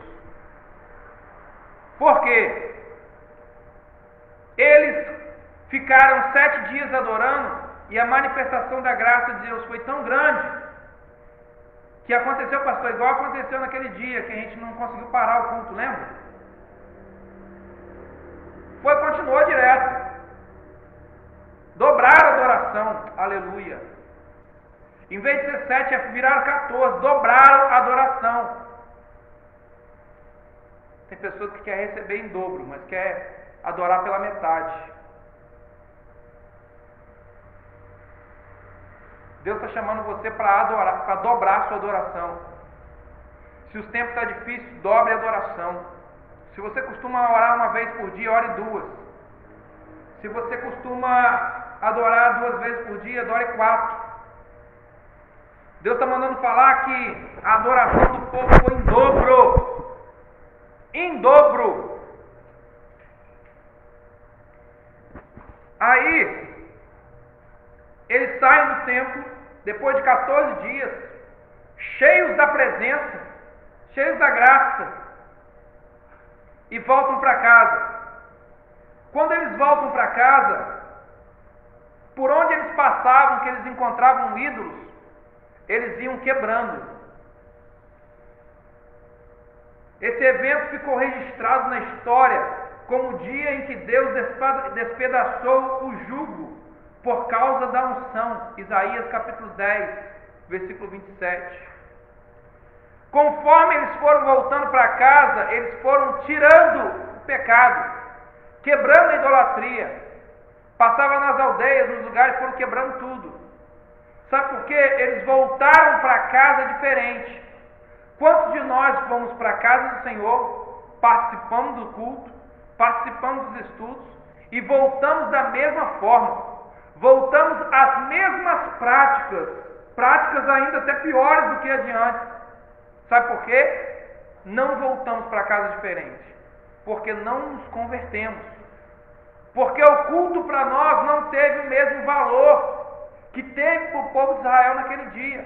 Por quê? Eles ficaram 7 dias adorando, e a manifestação da graça de Deus foi tão grande que aconteceu, pastor, igual aconteceu naquele dia que a gente não conseguiu parar o culto, lembra? Continuou direto. Dobraram a adoração, aleluia. Em vez de ser 7, viraram 14, dobraram a adoração. Tem pessoas que querem receber em dobro, mas quer adorar pela metade. Deus está chamando você para adorar, para dobrar a sua adoração. Se os tempos estão difíceis, dobre a adoração. Se você costuma orar uma vez por dia, ore 2. Se você costuma adorar 2 vezes por dia, adore 4. Deus está mandando falar que a adoração do povo foi em dobro. Em dobro. Aí, eles saem do templo, depois de 14 dias, cheios da presença, cheios da graça, e voltam para casa. Quando eles voltam para casa, por onde eles passavam, que eles encontravam ídolos, eles iam quebrando. Esse evento ficou registrado na história como o dia em que Deus despedaçou o jugo por causa da unção. Isaías capítulo 10, versículo 27. Conforme eles foram voltando para casa, eles foram tirando o pecado, quebrando a idolatria. Passavam nas aldeias, nos lugares, foram quebrando tudo. Sabe por quê? Eles voltaram para casa diferente. Quantos de nós fomos para a casa do Senhor, participamos do culto, participamos dos estudos e voltamos da mesma forma? Voltamos às mesmas práticas ainda até piores do que adiante. Sabe por quê? Não voltamos para casa diferente, porque não nos convertemos, porque o culto para nós não teve o mesmo valor que teve para o povo de Israel naquele dia,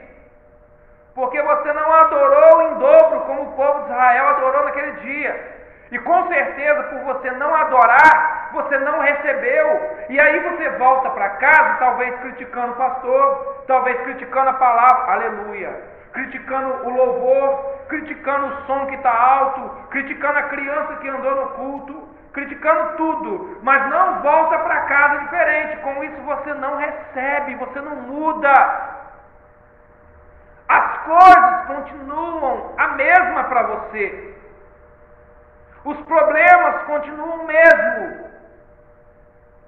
porque você não adorou em dobro como o povo de Israel adorou naquele dia, e com certeza por você não adorar, você não recebeu, e aí você volta para casa talvez criticando o pastor, talvez criticando a palavra, aleluia, criticando o louvor, criticando o som que está alto, criticando a criança que andou no culto, criticando tudo, mas não volta para casa diferente. Com isso você não recebe, você não muda. As coisas continuam a mesma para você. Os problemas continuam o mesmo.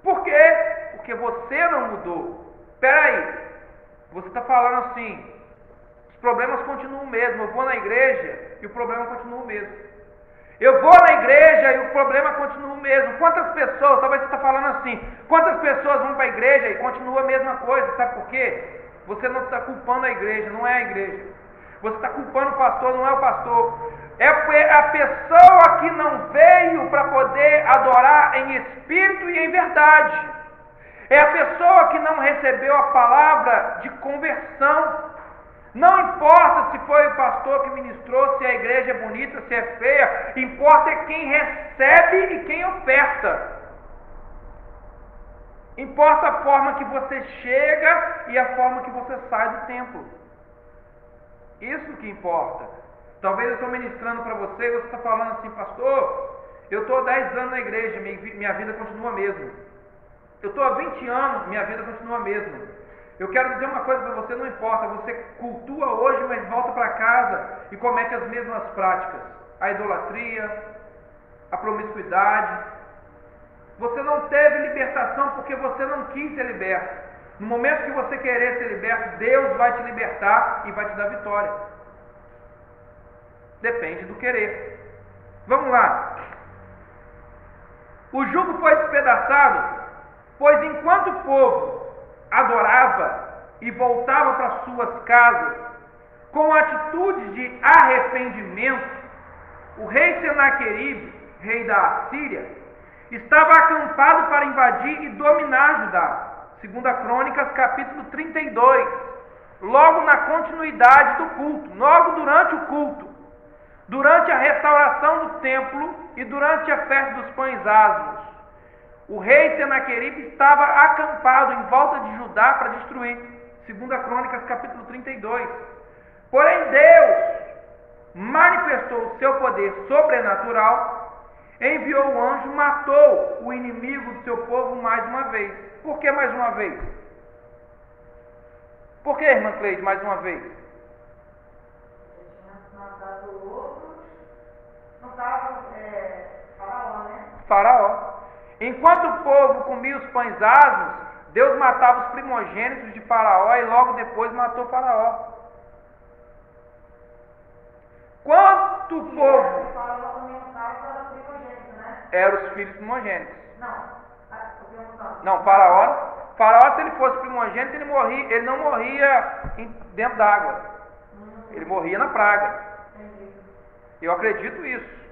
Por quê? Porque você não mudou. Espera aí, você está falando assim, os problemas continuam o mesmo. Eu vou na igreja e o problema continua o mesmo. Eu vou na igreja e o problema continua o mesmo. Quantas pessoas, talvez você está falando assim, quantas pessoas vão para a igreja e continua a mesma coisa? Sabe por quê? Você não está culpando a igreja, não é a igreja. Você está culpando o pastor, não é o pastor. É a pessoa que não veio para poder adorar em espírito e em verdade. É a pessoa que não recebeu a palavra de conversão. Não importa se foi o pastor que ministrou, se a igreja é bonita, se é feia, importa é quem recebe e quem oferta. Importa a forma que você chega e a forma que você sai do templo. Isso que importa. Talvez eu estou ministrando para você e você está falando assim, pastor, eu estou há 10 anos na igreja, minha vida continua a mesma. Eu estou há 20 anos, minha vida continua a mesma. Eu quero dizer uma coisa para você, não importa, você cultua hoje, mas volta para casa e comete as mesmas práticas. A idolatria, a promiscuidade. Você não teve libertação porque você não quis ser liberto. No momento que você querer ser liberto, Deus vai te libertar e vai te dar vitória. Depende do querer. Vamos lá. O jugo foi despedaçado, pois enquanto o povo adorava e voltava para suas casas com atitudes de arrependimento, o rei Senaqueribe, rei da Assíria, estava acampado para invadir e dominar Judá. 2 Crônicas, capítulo 32, logo na continuidade do culto, logo durante o culto, durante a restauração do templo e durante a festa dos pães asmos. O rei Senaqueribe estava acampado em volta de Judá para destruir. 2 Crônicas, capítulo 32. Porém, Deus manifestou o seu poder sobrenatural, enviou o anjo, matou o inimigo do seu povo mais uma vez. Por que mais uma vez? Por que, irmã Cleide, mais uma vez? Ele tinha matado outros, não estava Faraó, né? Faraó. Enquanto o povo comia os pães asmos, Deus matava os primogênitos de Faraó e logo depois matou Faraó. Quanto o povo... Faraó também não estava primogênito, né? Eram os filhos primogênitos. Não, Faraó, se ele fosse primogênito, ele não morria dentro d'água. Ele morria na praga. entendi. Eu acredito isso.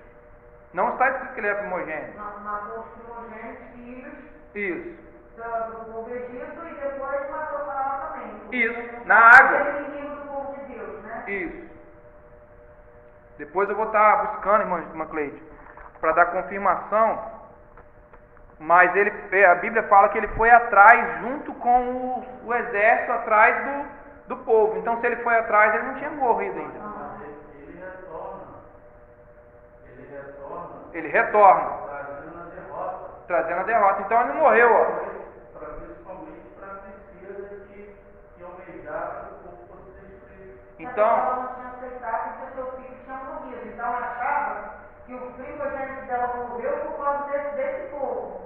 Não está escrito que ele é primogênito. Matou os primogênitos, filhos Isso. do povo Egito e depois matou o Faraó também. Isso, na água. Ele é inimigo do povo de Deus, né? Isso. Depois eu vou estar buscando, irmã Cleide, para dar confirmação. Mas a Bíblia fala que ele foi atrás junto com o exército atrás do povo. Então se ele foi atrás, ele não tinha morrido ainda. Mas ele Ele retorna, trazendo a derrota. trazendo a derrota. Então ele não morreu, ó. Principalmente para a princesa que almejava que o povo fosse destruído. Então, ela não tinha aceitado que o seu filho tinha morrido. Então ela achava que o primogênito dela morreu por causa desse povo.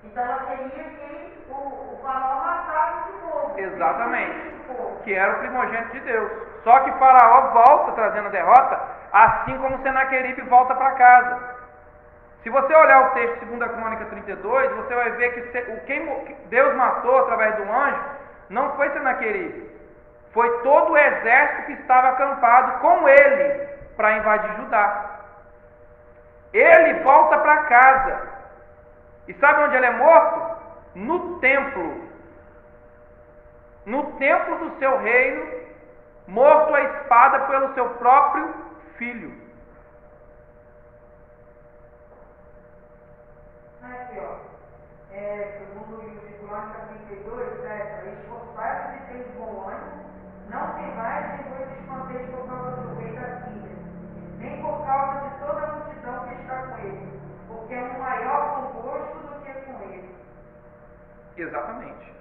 Então ela queria que o Faraó matasse esse povo. exatamente, que era o primogênito de Deus. Só que Faraó volta trazendo a derrota, assim como Senaqueribe volta para casa. Se você olhar o texto de 2 Crônica 32, você vai ver que quem Deus matou através do anjo não foi Senaqueribe, foi todo o exército que estava acampado com ele para invadir Judá. Ele volta para casa. E sabe onde ele é morto? No templo. No templo do seu reino, morto à espada pelo seu próprio filho. Aqui, ó. Segundo o livro de Crônica 32, 7. Esforçai-vos e tendes bom ânimo, não temais nem vos espanteis por causa do rei da Síria, nem por causa de toda a multidão que está com ele, porque é um maior congosto do que com ele. Exatamente.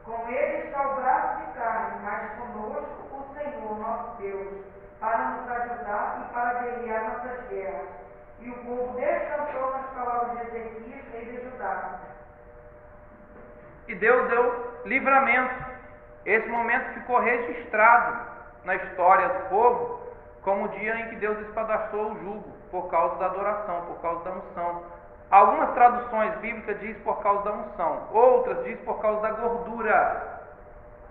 Com ele está o braço de carne, mas conosco o Senhor, nosso Deus, para nos ajudar e para guerrear nossas guerras. E o povo descansou nas palavras de Ezequias, rei de Judá. E Deus deu livramento. Esse momento ficou registrado na história do povo como o dia em que Deus espadachou o jugo, por causa da adoração, por causa da unção. Algumas traduções bíblicas dizem por causa da unção, outras dizem por causa da gordura.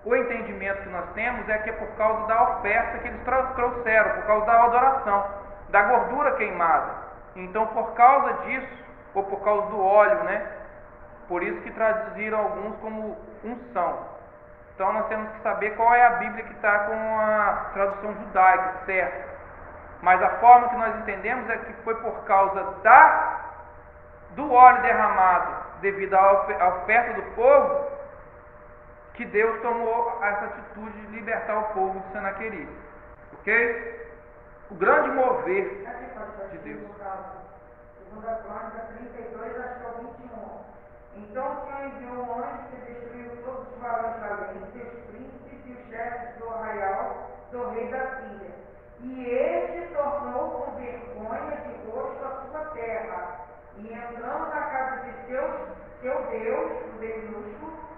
O entendimento que nós temos é que é por causa da oferta que eles trouxeram, por causa da adoração, da gordura queimada. Então, por causa disso, ou por causa do óleo, né? Por isso que traduziram alguns como unção. Então, nós temos que saber qual é a Bíblia que está com a tradução judaica, certa. Mas a forma que nós entendemos é que foi por causa do óleo derramado, devido à oferta do povo, que Deus tomou essa atitude de libertar o povo de Senaqueribe. Ok? O grande mover de Deus. Segunda Crônica 32, acho que é o 21. Então o Senhor enviou um anjo que destruiu todos os varões valentes, os príncipes e os chefes do arraial do rei da Síria. E este tornou com vergonha de rosto a sua terra. E entrando na casa de seu Deus, o Deus,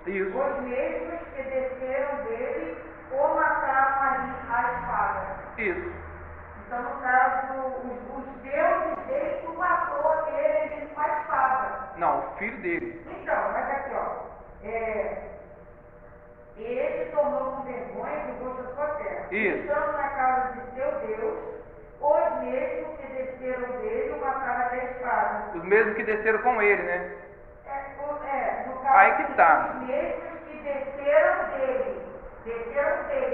os mesmos que desceram dele o mataram ali à espada. Isso. Então, no caso, os deuses dele que matou ele com a espada. Não, o filho dele. Então, mas aqui, ó. Ele tornou com vergonha de rosto a sua terra. Isso. Entrando na casa de seu Deus, os mesmos que desceram dele o mataram à espada. Os mesmos que desceram com ele, né? No caso, Aí que tá. os mesmos que desceram dele,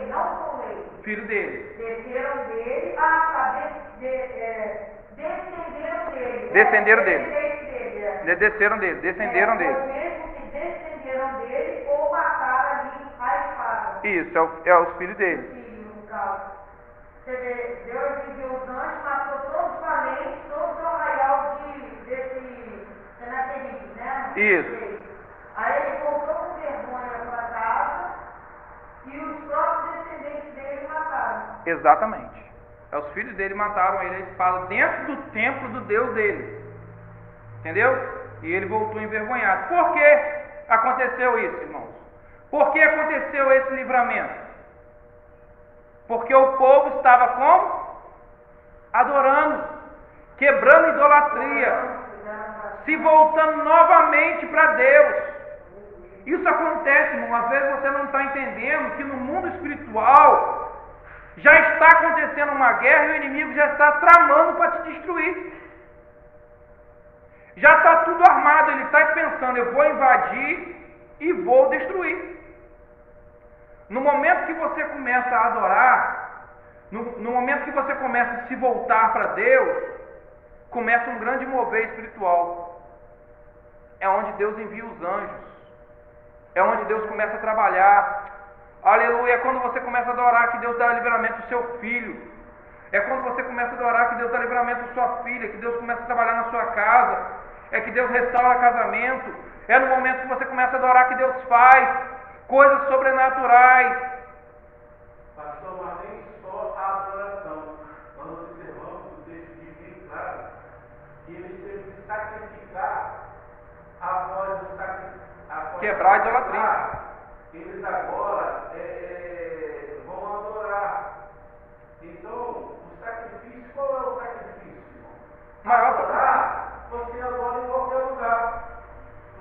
não com ele. Filho dele. Desceram dele, descenderam dele. Descenderam dele. Desceram dele. Descenderam dele. Os mesmos que descenderam dele ou mataram ali a espada. Isso, é os filhos dele. Filho, no caso. Você vê, Deus enviou os anjos, matou todos os valentes, todo o arraial desse Senaqueribe, né? Isso. Aí ele voltou com vergonha para casa e os próprios Exatamente. Os filhos dele mataram ele a espada dentro do templo do Deus dele. Entendeu? E ele voltou envergonhado. Por que aconteceu isso, irmãos? Por que aconteceu esse livramento? Porque o povo estava como? Adorando, quebrando idolatria, se voltando novamente para Deus. Isso acontece, irmão. Às vezes você não está entendendo que no mundo espiritual já está acontecendo uma guerra e o inimigo já está tramando para te destruir. Já está tudo armado, ele está pensando, eu vou invadir e vou destruir. No momento que você começa a adorar, no momento que você começa a se voltar para Deus, começa um grande mover espiritual. É onde Deus envia os anjos. É onde Deus começa a trabalhar. Aleluia, é quando você começa a adorar que Deus dá livramento ao seu filho. É quando você começa a adorar que Deus dá livramento à sua filha, que Deus começa a trabalhar na sua casa. É que Deus restaura casamento. É no momento que você começa a adorar que Deus faz coisas sobrenaturais. Pastor, mas nem só a adoração. Nós observamos o texto divino, claro, que eles teve que sacrificar após o sacrifício. Quebrar a idolatria. Eles agora vão adorar. Então, o sacrifício, qual é o sacrifício? Adorar, você adora em qualquer lugar.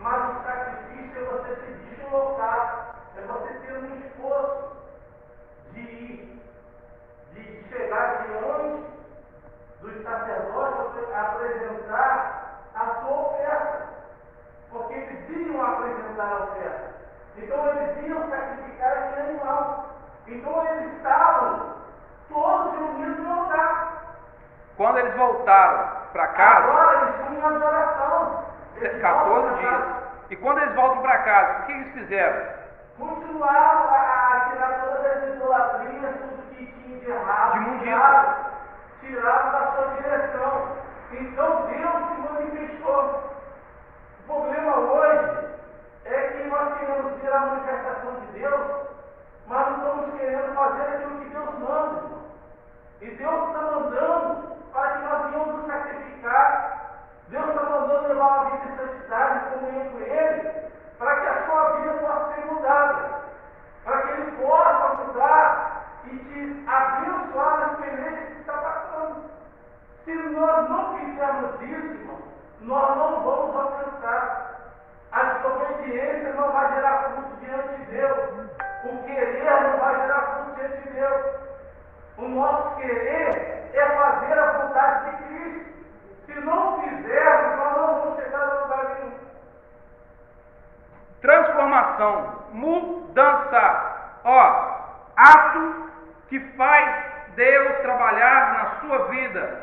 Mas o sacrifício é você se deslocar, é você ter um esforço de ir, de chegar diante dos sacerdotes a apresentar a sua oferta. Porque eles iam apresentar a oferta. Então eles iam sacrificar aquele animal. Então eles estavam todos reunidos no altar. Quando eles voltaram para casa, agora eles tinham adoração. 14 dias. E quando eles voltam para casa, o que eles fizeram? Continuaram a tirar todas as idolatrias, tudo que tinha de errado. De imundícia. Tiraram da sua direção. Então Deus se manifestou. O problema hoje é que nós queremos ver a manifestação de Deus, mas não estamos querendo fazer aquilo que Deus manda, irmão. E Deus está mandando para que nós venhamos nos sacrificar. Deus está mandando levar uma vida de santidade, de comunhão com Ele, para que a sua vida possa ser mudada, para que Ele possa mudar e te abençoar nas pendências que está passando. Se nós não fizermos isso, irmão, nós não vamos alcançar. A desobediência não vai gerar fruto diante de Deus. O querer não vai gerar fruto diante de Deus. O nosso querer é fazer a vontade de Cristo. Se não fizermos, nós não vamos chegar a lugar nenhum. Transformação, mudança. Ato que faz Deus trabalhar na sua vida.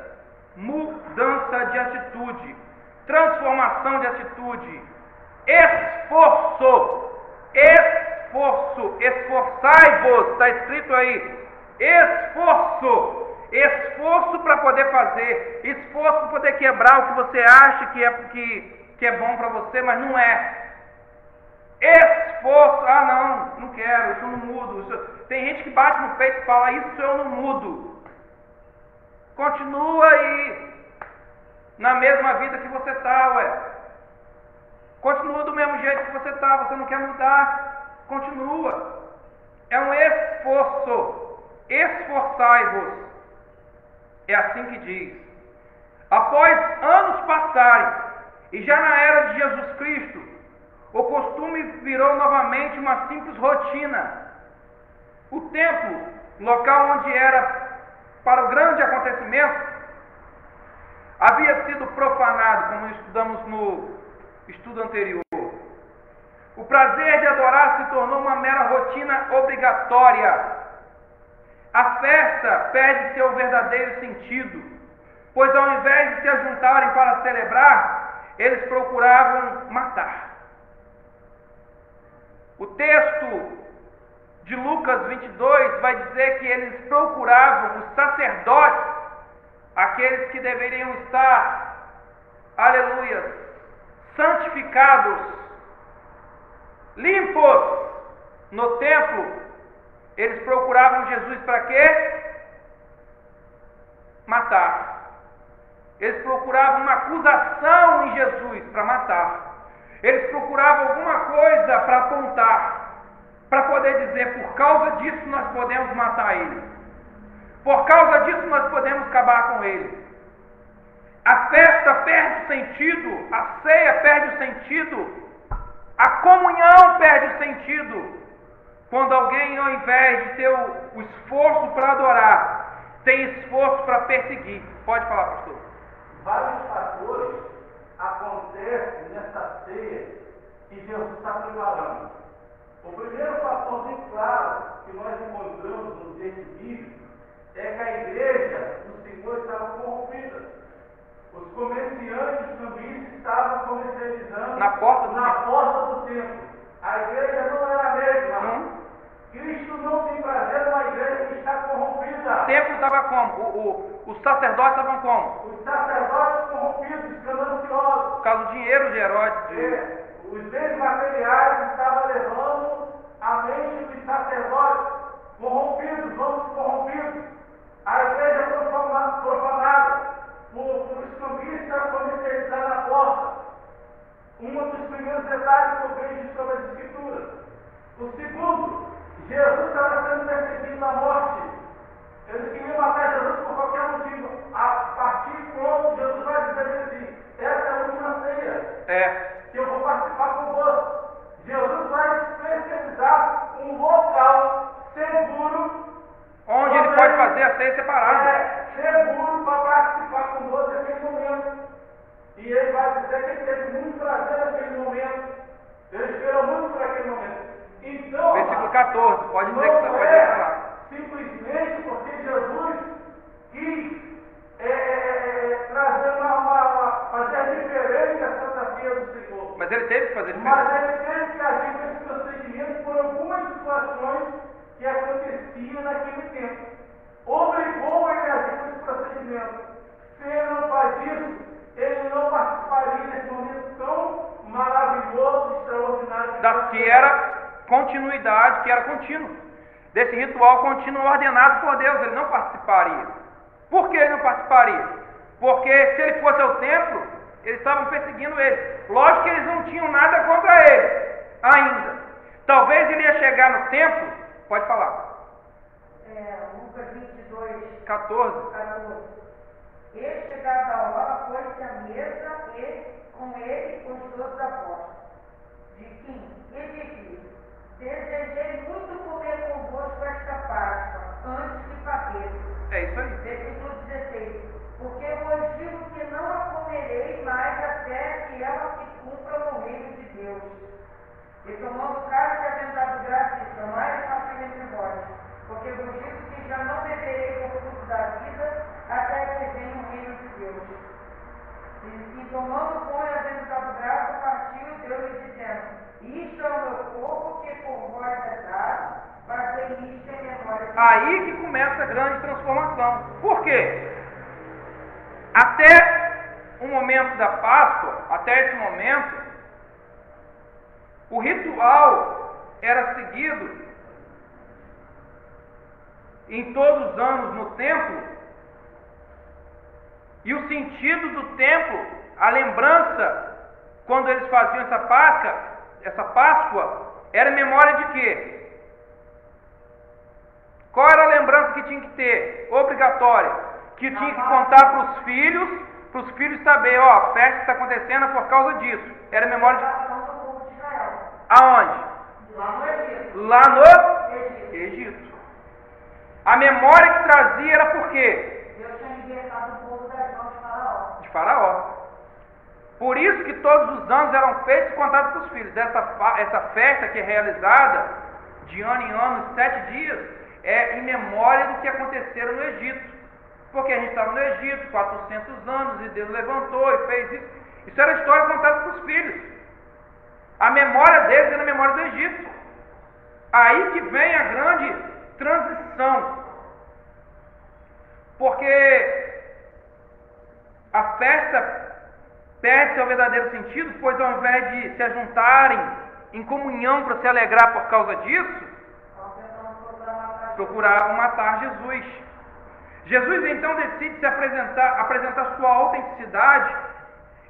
Mudança de atitude. Transformação de atitude. Esforço. Esforçai-vos. Está escrito aí. Esforço para poder fazer. Esforço para poder quebrar o que você acha que é bom para você, mas não é. Esforço. Não quero, isso eu não mudo. Tem gente que bate no peito e fala, isso eu não mudo. Continua aí na mesma vida que você está, Continua do mesmo jeito que você está, você não quer mudar. Continua. É um esforço. Esforçai-vos. É assim que diz. Após anos passarem, e já na era de Jesus Cristo, o costume virou novamente uma simples rotina. O templo, local onde era para o grande acontecimento, havia sido profanado, como estudamos no estudo anterior. O prazer de adorar se tornou uma mera rotina obrigatória. A festa perde seu verdadeiro sentido, pois ao invés de se ajuntarem para celebrar, eles procuravam matar. O texto de Lucas 22 vai dizer que eles procuravam os sacerdotes, aqueles que deveriam estar, aleluia, santificados, limpos no templo. Eles procuravam Jesus para quê? matar. Eles procuravam uma acusação em Jesus para matar. Eles procuravam alguma coisa para apontar, para poder dizer, por causa disso nós podemos matar ele. Por causa disso nós podemos acabar com ele. A festa perde o sentido, a ceia perde o sentido, a comunhão perde o sentido, quando alguém, ao invés de ter o esforço para adorar, tem esforço para perseguir. Pode falar, pastor. Vários fatores acontecem nessa ceia que Jesus está preparando. O primeiro fator bem claro que nós encontramos no texto bíblico é que a igreja do Senhor estava corrompida. Os comerciantes também estavam comercializando na porta do templo. A igreja não era a mesma. Cristo não tem prazer numa igreja que está corrompida. O templo estava como? Os sacerdotes estavam como? Os sacerdotes corrompidos, gananciosos. Por causa do dinheiro de Herodes. Os bens materiais estavam levando a mente dos sacerdotes corrompidos, homens corrompidos. A igreja profanada por escambistas comercializar na porta. Um dos primeiros detalhes que eu vejo sobre as Escrituras. O segundo, Jesus estava sendo perseguido na morte. Eles queriam matar Jesus por qualquer motivo. A partir de pronto, Jesus vai dizer assim: essa é a última ceia que eu vou participar convosco. Jesus vai especializar um local seguro onde ele pode fazer a ceia separada. Seguro para participar convosco naquele momento. E ele vai dizer que ele teve muito prazer naquele momento. Ele esperou muito por aquele momento. Então, versículo 14, pode dizer que você pode falar. Simplesmente porque Jesus quis trazer fazer diferente a Santa Ceia do Senhor. Mas ele teve que fazer diferente. Mas ele teve que agir com esse procedimento por algumas situações que aconteciam naquele tempo. Obrigou ele a agir com esse procedimento. Se ele não faz isso, ele não participaria desse momento tão maravilhoso, extraordinário. Que era continuidade, que era contínuo. Desse ritual contínuo ordenado por Deus, ele não participaria. Por que ele não participaria? Porque se ele fosse ao templo, eles estavam perseguindo ele. Lógico que eles não tinham nada contra ele, ainda. Talvez ele ia chegar no templo, pode falar. Lucas 22, 14. E chegada a hora, pôs-se à mesa e com ele os 12 apóstolos. De quem? E disse: desejei muito comer convosco esta Páscoa, antes que padeça. É isso aí. Versículo 16. Porque vos digo que não a comerei mais até que ela se cumpra no reino de Deus. E tomando o cálice, havendo dado graça, disse: tomai e passei entre vós. Porque vos digo que já não beberei do fruto da vida até que venha o reino de Deus. E tomando o pão e havendo dado graça, partiu e deu-lhe dizendo: isto é o meu corpo que por vós é dado, fazei isto em memória de Deus. Aí que começa a grande transformação. Por quê? Até o momento da Páscoa, até esse momento, o ritual era seguido em todos os anos no templo, e o sentido do templo, a lembrança, quando eles faziam essa Páscoa, era memória de quê? Qual era a lembrança que tinha que ter? Obrigatória. Que tinha que contar para os filhos saberem, ó, a festa está acontecendo por causa disso. Era memória de... Aonde? Lá no Egito. Lá no Egito. A memória que trazia era por quê? Deus tinha libertado o povo das mãos de Faraó. De Faraó. Por isso que todos os anos eram feitos e contados para os filhos. Essa festa que é realizada de ano em ano, 7 dias, é em memória do que aconteceu no Egito. Porque a gente estava no Egito, 400 anos, e Deus levantou e fez isso. Isso era história contada para os filhos. A memória deles era a memória do Egito. Aí que vem a grande transição. Porque a festa perde seu verdadeiro sentido, pois ao invés de se ajuntarem em comunhão para se alegrar por causa disso, procuravam matar Jesus. Jesus então decide se apresentar sua autenticidade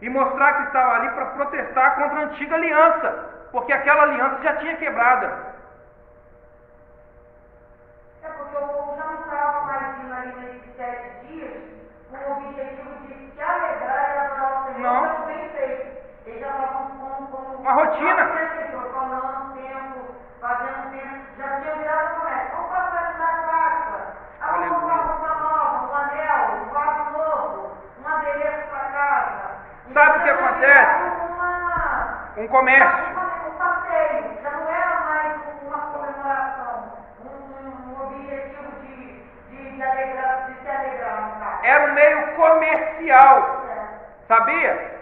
e mostrar que estava ali para protestar contra a antiga aliança, porque aquela aliança já tinha quebrada. É porque o povo já não estava mais indo ali nesses 7 dias com o objetivo de se alegrar e adorar o Senhor. Não. Então, bem feito. Eles já estavam com uma rotina. Proclamando tempo, fazendo tempo, já tinham virado promessa. Vamos para a festa da Páscoa. Vamos comprar uma roupa nova, um anel, um vaso novo, um adereço para casa. Sabe o que acontece? Um comércio. Um passeio. Já não era mais uma comemoração, um objetivo de alegrar, de se alegrar no caso. Era um meio comercial. Sabia?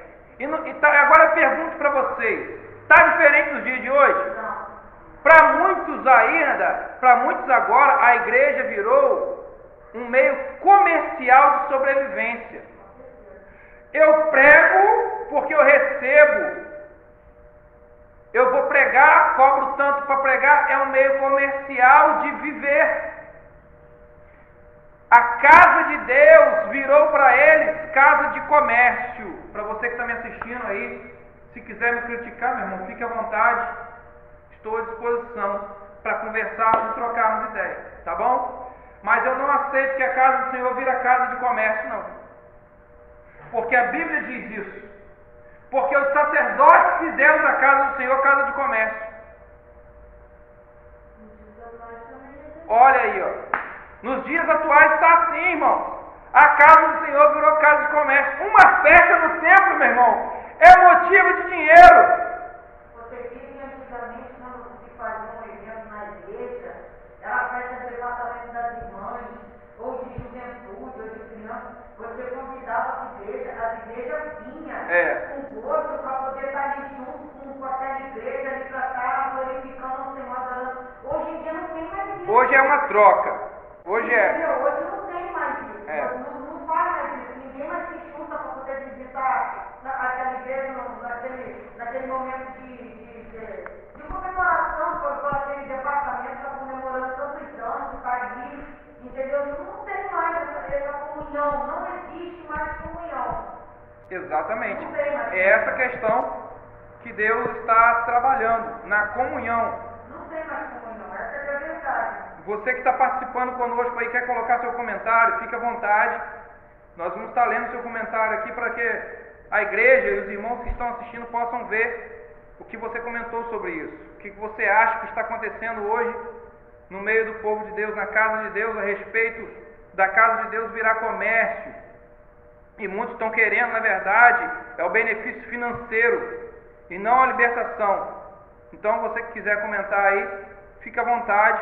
Agora eu pergunto para vocês, está diferente dos dias de hoje? Não. Para muitos ainda, para muitos agora, a igreja virou um meio comercial de sobrevivência. Eu prego porque eu recebo. Eu vou pregar, cobro tanto para pregar, é um meio comercial de viver. A casa de Deus virou para eles casa de comércio. Para você que está me assistindo aí, se quiser me criticar, meu irmão, fique à vontade. Estou à disposição para conversarmos e trocarmos ideias, tá bom? Mas eu não aceito que a casa do Senhor vira casa de comércio, não. Porque a Bíblia diz isso. Porque os sacerdotes fizeram da casa do Senhor casa de comércio. Olha aí, ó. Nos dias atuais está assim, irmão. A casa do Senhor virou casa de comércio. Uma festa no templo, meu irmão, é motivo de dinheiro. Você viu que antigamente, quando se fazia um evento na igreja, era festa de departamento das irmãs, ou de juventude, ou de criança, você convidava as igrejas vinham com gosto para poder estar ali junto com aquela igreja, ali para estar glorificando o Senhor, adorando. Hoje em dia não tem mais isso. Hoje é uma troca. Hoje Hoje não tem mais isso. Não faz mais isso. Ninguém mais se junta para poder visitar aquela igreja naquele momento de comemoração, para aquele departamento está comemorando tantos anos, está ali, entendeu? Não tem mais essa comunhão, não existe mais comunhão. Exatamente. Não tem mais. É essa questão que Deus está trabalhando, na comunhão. Não tem mais comunhão, essa é a verdade. Você que está participando conosco aí, quer colocar seu comentário, fique à vontade. Nós vamos estar lendo seu comentário aqui para que a igreja e os irmãos que estão assistindo possam ver o que você comentou sobre isso. O que você acha que está acontecendo hoje no meio do povo de Deus, na casa de Deus, a respeito da casa de Deus virar comércio. E muitos estão querendo, na verdade, é o benefício financeiro e não a libertação. Então, você que quiser comentar aí, fique à vontade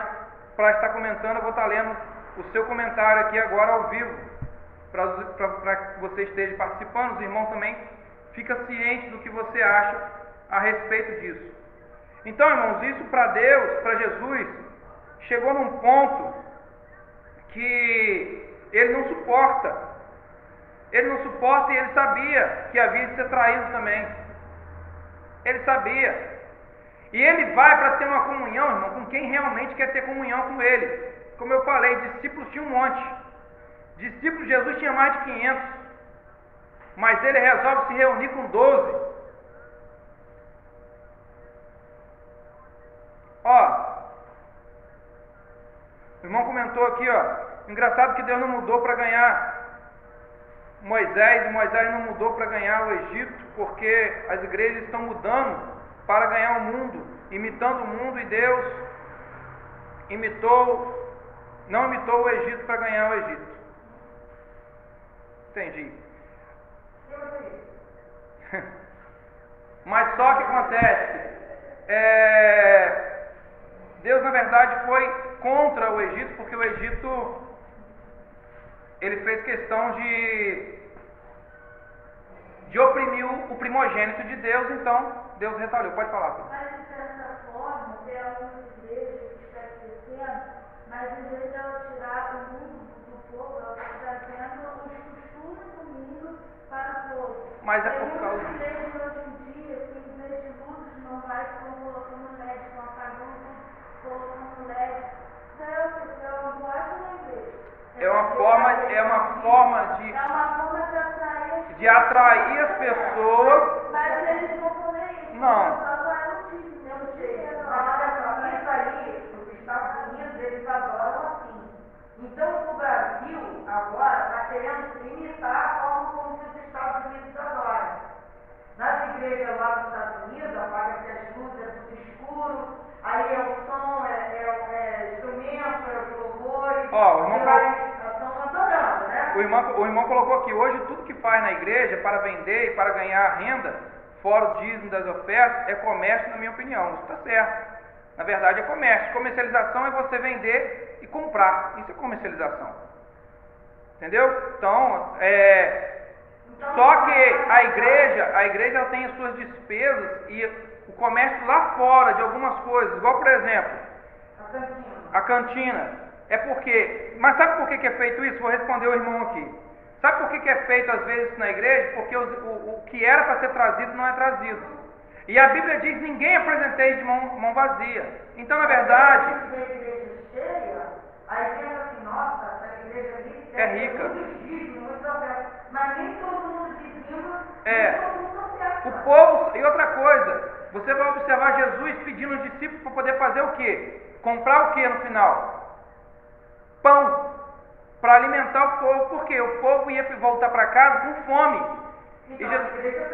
para estar comentando. Eu vou estar lendo o seu comentário aqui agora ao vivo, para que você esteja participando. Os irmãos também fica ciente do que você acha a respeito disso. Então, irmãos, isso para Deus, para Jesus, chegou num ponto que ele não suporta. Ele não suporta e ele sabia que havia de ser traído também. Ele sabia. E ele vai para ter uma comunhão, irmão, com quem realmente quer ter comunhão com ele. Como eu falei, discípulos tinha um monte. Discípulos de Jesus tinha mais de 500. Mas ele resolve se reunir com 12. Ó, o irmão comentou aqui, ó. Engraçado que Deus não mudou para ganhar Moisés, e Moisés não mudou para ganhar o Egito, porque as igrejas estão mudando para ganhar o mundo, imitando o mundo, e Deus não imitou o Egito para ganhar o Egito. Entendi. Mas só que acontece, Deus na verdade foi contra o Egito, porque o Egito ele fez questão de oprimir o primogênito de Deus, então Deus retaliou. Pode falar, filho. Mas de certa forma, tem algumas igrejas que estão crescendo, mas em vez de ela tirar o mundo do povo, ela está trazendo os costumes do mundo para o povo. Mas é Tem por causa muitas igrejas hoje em dia que em vez de luzes normais estão colocando LED, estão apagando, colocando LED. Não é uma boate na igreja. É uma forma É uma forma de atrair as pessoas. Mas eles não vão ler isso. Não. Mas olha só, isso aí, nos Estados Unidos, eles adoram assim. Então, o Brasil, agora, está querendo imitar a forma como os Estados Unidos adoram. Nas igrejas lá nos Estados Unidos, apaga-se as luzes, é tudo escuro, aí é o som, é instrumento, é os louvores, Ó, o irmão estão adorando, né? O irmão colocou aqui, hoje tudo que faz na igreja para vender e para ganhar renda, fora o dízimo das ofertas, é comércio, na minha opinião. Isso está certo. Na verdade é comércio. Comercialização é você vender e comprar. Isso é comercialização. Entendeu? Então, só que a igreja ela tem as suas despesas e o comércio lá fora de algumas coisas. Igual, por exemplo, a cantina. É porque... Mas sabe por que é feito isso? Vou responder o irmão aqui. Sabe por que é feito às vezes isso na igreja? Porque o que era para ser trazido não é trazido. E a Bíblia diz, ninguém apresentei de mão vazia. Então, na verdade... A igreja cheia, aí pensa assim, nossa, essa igreja ali é rica. Muitos dízimos, muitos ofertas. Mas nem todo mundo dizima, É. nem todo mundo oferta. O povo... E outra coisa, você vai observar Jesus pedindo aos discípulos para poder fazer o quê? Comprar o quê no final? Pão. Para alimentar o povo. Por quê? O povo ia voltar para casa com fome. Então, E a Jesus igreja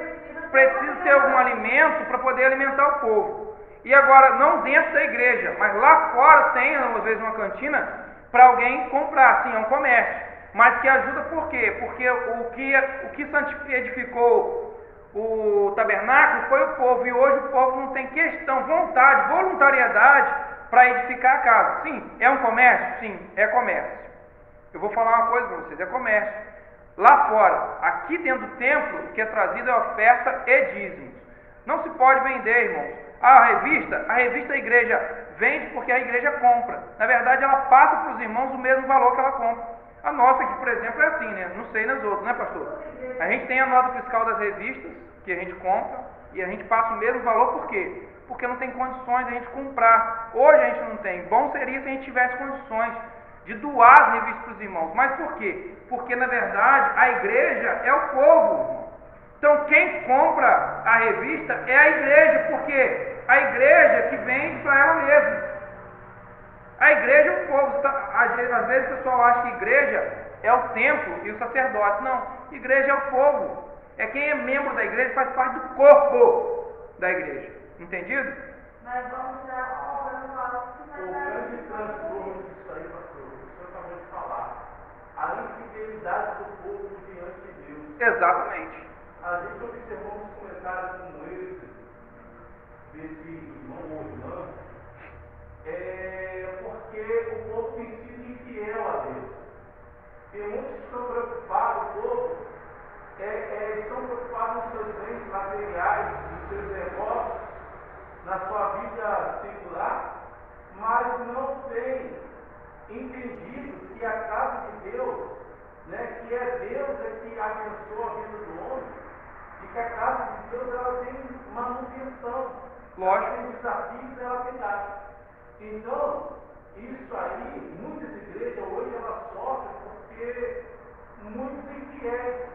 precisa ter algum alimento para poder alimentar o povo. E agora, não dentro da igreja, mas lá fora tem, às vezes, uma cantina para alguém comprar. Sim, é um comércio. Mas que ajuda por quê? Porque o que edificou o tabernáculo foi o povo. E hoje o povo não tem questão, vontade, voluntariedade para edificar a casa. Sim, é um comércio? Sim, é comércio. Eu vou falar uma coisa para vocês, é comércio. Lá fora, aqui dentro do templo, o que é trazido é oferta e dízimos. Não se pode vender, irmãos. A revista a igreja vende porque a igreja compra. Na verdade, ela passa para os irmãos o mesmo valor que ela compra. A nossa aqui, por exemplo, é assim, né? Não sei nas outras, né, pastor? A gente tem a nota fiscal das revistas, que a gente compra, e a gente passa o mesmo valor, por quê? Porque não tem condições de a gente comprar. Hoje a gente não tem. Bom seria se a gente tivesse condições de doar as revistas para os irmãos. Mas por quê? Porque, na verdade, a igreja é o povo. Então, quem compra a revista é a igreja, porque a igreja que vende para ela mesma. A igreja é o povo. Às vezes o pessoal acha que igreja é o templo e o sacerdote. Não, igreja é o povo. É quem é membro da igreja, faz parte do corpo da igreja. Entendido? Mas vamos dar uma obra no nosso O grande transtorno disso aí, pastor, o senhor acabou de falar, a infidelidade do povo diante de Deus. Exatamente. A gente observou uns comentários como esse, desse irmão ou irmã, porque o povo tem sido infiel a Deus. E muitos estão preocupados, o povo, estão preocupados nos seus bens materiais, nos seus negócios, na sua vida secular, mas não têm entendido que a casa de Deus, né, que é Deus que abençoa a vida do homem, e que a casa de Deus ela tem manutenção, Lógico. ela tem desafios, ela tem dados. Então, isso aí, muitas igrejas hoje elas sofrem porque muitos infiéis.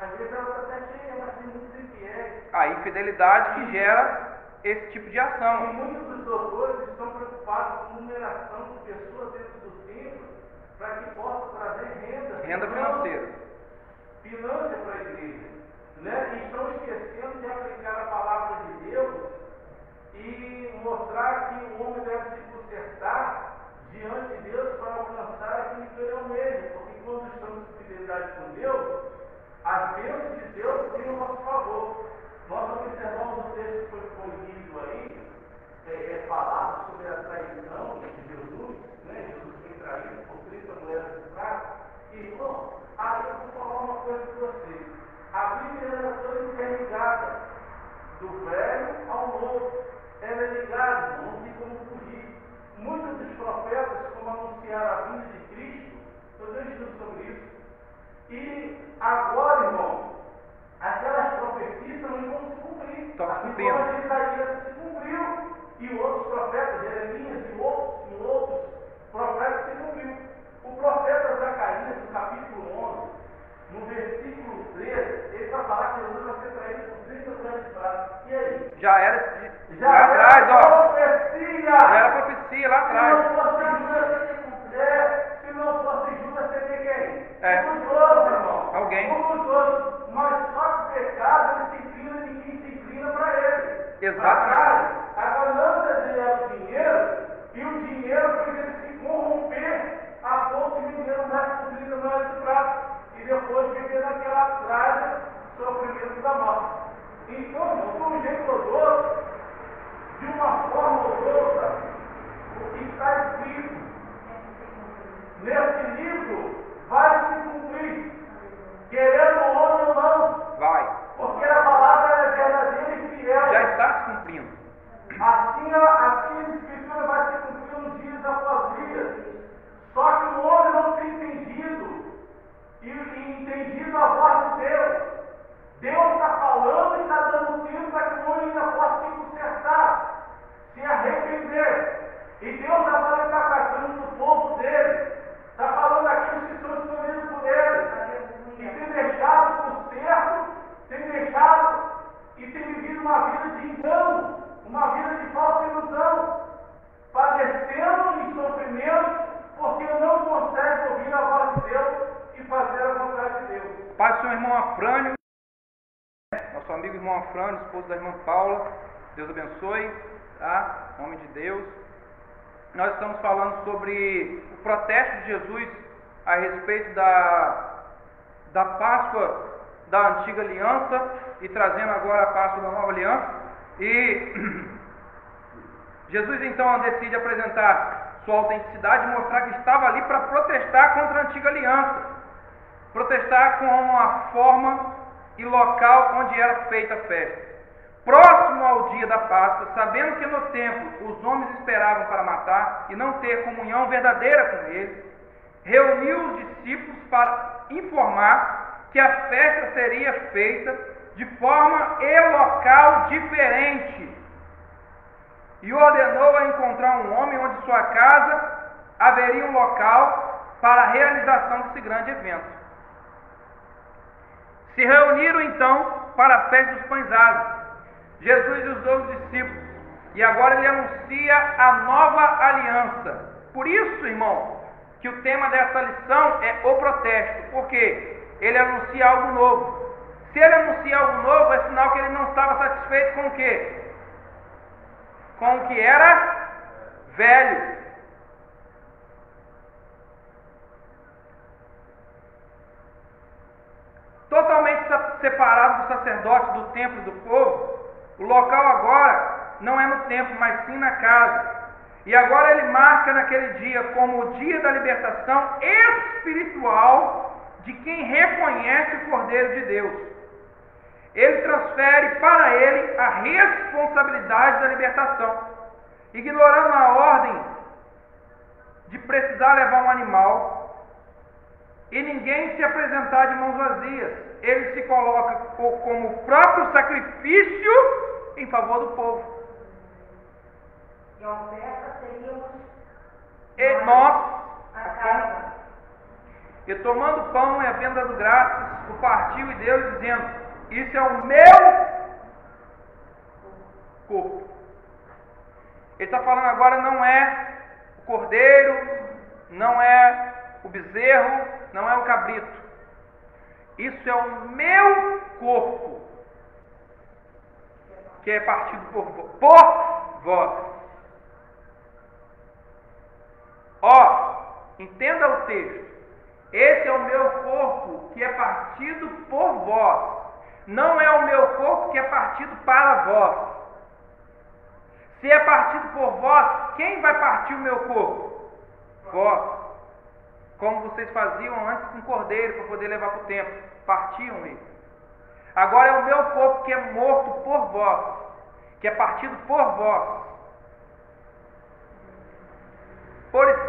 Às vezes ela está até cheia, mas tem muitos infiéis. A infidelidade que gera esse tipo de E ação. muitos dos doutores estão preocupados com numeração de pessoas dentro do templo para que possa trazer renda. Renda financeira. Finança para a igreja. Né? E estão esquecendo de aplicar a palavra de Deus e mostrar que o homem deve se consertar diante de Deus para alcançar aquilo que ele almeja. Porque quando estamos em fidelidade com Deus, as bênçãos de Deus têm o nosso favor. Nós observamos o texto que foi lido aí, falado sobre a traição de Jesus, né? Jesus foi traído por 30 mulheres de prata. E, irmão, aí eu vou falar uma coisa para vocês. A Bíblia era toda interligada, do velho ao novo. Ela é ligada, não tem como fugir. Muitos dos profetas, como anunciaram a vinda de Cristo, eu dei estudo sobre isso. E agora, irmão, aquelas profecias também vão se cumprir. Estão Assim cumprindo. como a de Isaías se cumpriu. E outros profetas, Jeremias e outros profetas se cumpriu. O profeta Já era lá atrás, ó. Profecia. Já era profecia lá atrás. Se não fosse Judas, seria quem? É. Um dos outros, irmão. Alguém. Um dos outros. Mas só que o pecado, ele se inclina de quem se inclina para ele. Exatamente. A ganância dele é o dinheiro, e o dinheiro fez ele se corromper a ponto de viver o mais comprido no mais de prata, e depois viver naquela trágica sofrimento da morte. Então, irmão, de um jeito ou do outro, de uma forma ou de outra, o que está escrito nesse livro vai se cumprir, querendo o homem ou não. Vai. Porque a palavra é verdadeira e fiel. Já está se cumprindo. Assim a Escritura vai se cumprir nos dias após dias. Só que o homem não tem entendido e entendido a voz de Deus. Deus está falando e está dando tempo para que o homem ainda possa se consertar, se arrepender. E Deus agora está tratando do povo dele. Está falando daqueles que são escolhidos por ele. E tem deixado por certo, tem deixado e tem vivido uma vida de engano, uma vida de falsa ilusão, padecendo em sofrimento, porque não consegue ouvir a voz de Deus e fazer a vontade de Deus. Pai do seu irmão Afrânio, nosso amigo irmão Afrânio, esposo da irmã Paula, Deus abençoe, tá? Em nome de Deus. Nós estamos falando sobre o protesto de Jesus a respeito da Páscoa da Antiga Aliança e trazendo agora a Páscoa da Nova Aliança. E Jesus então decide apresentar sua autenticidade e mostrar que estava ali para protestar contra a Antiga Aliança, protestar com a forma e local onde era feita a festa. Próximo ao dia da Páscoa, sabendo que no templo os homens esperavam para matar e não ter comunhão verdadeira com ele, reuniu os discípulos para informar que a festa seria feita de forma e local diferente, e ordenou a encontrar um homem onde sua casa haveria um local para a realização desse grande evento. Se reuniram então para a festa dos pães asmos, Jesus e os 12 discípulos, e agora ele anuncia a nova aliança. Por isso, irmão, que o tema dessa lição é o protesto, porque ele anuncia algo novo. Se ele anuncia algo novo, é sinal que ele não estava satisfeito com o quê? Com o que era velho. Totalmente separado do sacerdote, do templo e do povo, o local agora não é no templo, mas sim na casa. E agora ele marca naquele dia como o dia da libertação espiritual de quem reconhece o Cordeiro de Deus. Ele transfere para ele a responsabilidade da libertação, ignorando a ordem de precisar levar um animal e ninguém se apresentar de mãos vazias. Ele se coloca como o próprio sacrifício em favor do povo. E a oferta seríamos E nós, a casa. e tomando pão e havendo dado graças, o partiu e deu, dizendo: isso é o meu corpo. Ele está falando agora, não é o cordeiro, não é o bezerro, não é o cabrito. Isso é o meu corpo, que é partido por vós. Ó, entenda o texto. Esse é o meu corpo que é partido por vós. Não é o meu corpo que é partido para vós. Se é partido por vós, quem vai partir o meu corpo? Vós. Como vocês faziam antes com o cordeiro para poder levar para o templo. Partiam ele. Agora é o meu corpo que é morto por vós, que é partido por vós. Por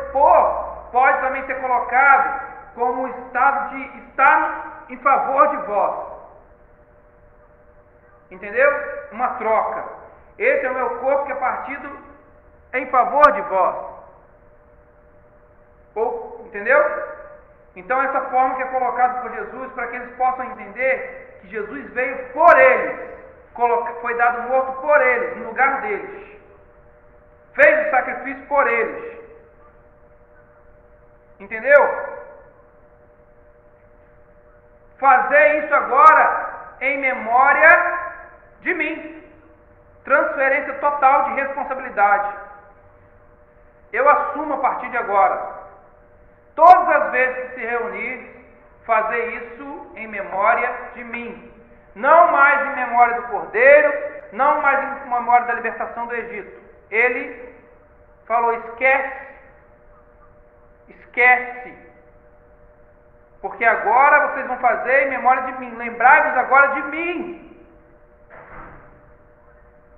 pode também ser colocado como o estado de estar em favor de vós. Entendeu? Uma troca. Esse é o meu corpo que é partido em favor de vós. Entendeu? Então essa forma que é colocada por Jesus, para que eles possam entender que Jesus veio por eles, foi dado morto por eles, no lugar deles. Fez o sacrifício por eles. Entendeu? Fazer isso agora em memória de mim. Transferência total de responsabilidade. Eu assumo a partir de agora. Todas as vezes que se reunir, fazer isso em memória de mim. Não mais em memória do Cordeiro, não mais em memória da libertação do Egito. Ele falou: esquece. Porque agora vocês vão fazer em memória de mim. Lembrai-vos agora de mim.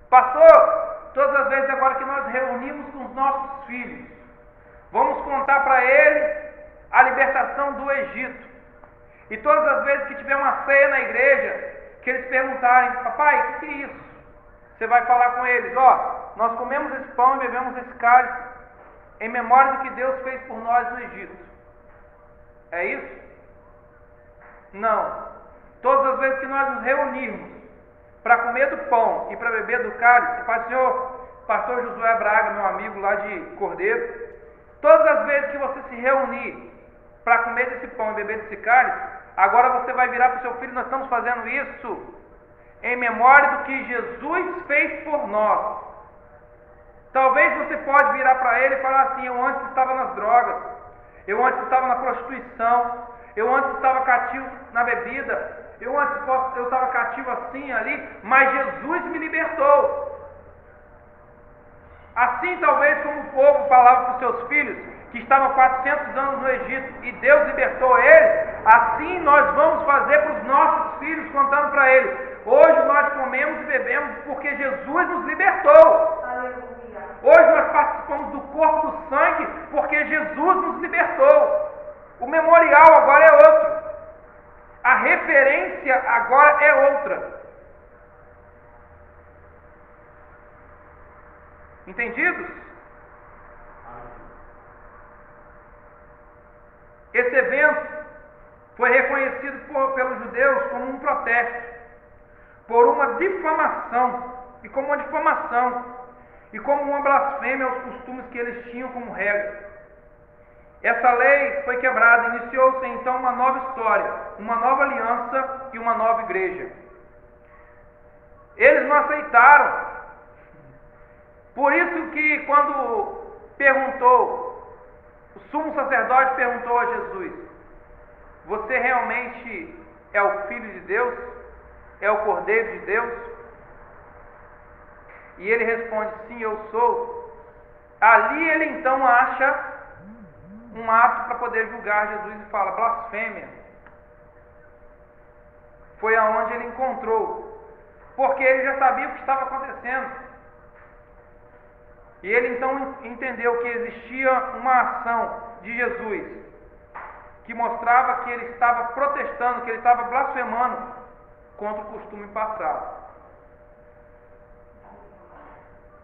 Pastor, todas as vezes agora que nós reunimos com os nossos filhos, vamos contar para eles a libertação do Egito. E todas as vezes que tiver uma ceia na igreja, que eles perguntarem: papai, o que é isso? Você vai falar com eles: ó, nós comemos esse pão e bebemos esse cálice em memória do que Deus fez por nós no Egito. É isso? Não. Todas as vezes que nós nos reunirmos para comer do pão e para beber do cálice, Pai Senhor, pastor Josué Braga, meu amigo lá de Cordeiro, todas as vezes que você se reunir para comer desse pão e beber desse cálice, agora você vai virar para o seu filho: nós estamos fazendo isso em memória do que Jesus fez por nós. Talvez você pode virar para ele e falar assim: eu antes estava nas drogas, eu antes estava na prostituição, eu antes estava cativo na bebida, eu estava cativo assim, ali, mas Jesus me libertou. Assim, talvez, como o povo falava para os seus filhos, que estavam 400 anos no Egito, e Deus libertou eles, assim nós vamos fazer para os nossos filhos, contando para eles: hoje nós comemos e bebemos porque Jesus nos libertou. Aleluia. Hoje nós participamos do corpo do sangue porque Jesus nos libertou. O memorial agora é outro. A referência agora é outra. Entendidos? Esse evento foi reconhecido pelos judeus como um protesto, por uma difamação, e como uma blasfêmia aos costumes que eles tinham como regra. Essa lei foi quebrada, iniciou-se então uma nova história, uma nova aliança e uma nova igreja. Eles não aceitaram. Por isso que quando o sumo sacerdote perguntou a Jesus: você realmente é o Filho de Deus? É o Cordeiro de Deus? E ele responde: sim, eu sou. Ali ele então acha um ato para poder julgar Jesus e fala: blasfêmia. Foi aonde ele encontrou, porque ele já sabia o que estava acontecendo. E ele então entendeu que existia uma ação de Jesus que mostrava que ele estava protestando, que ele estava blasfemando contra o costume passado.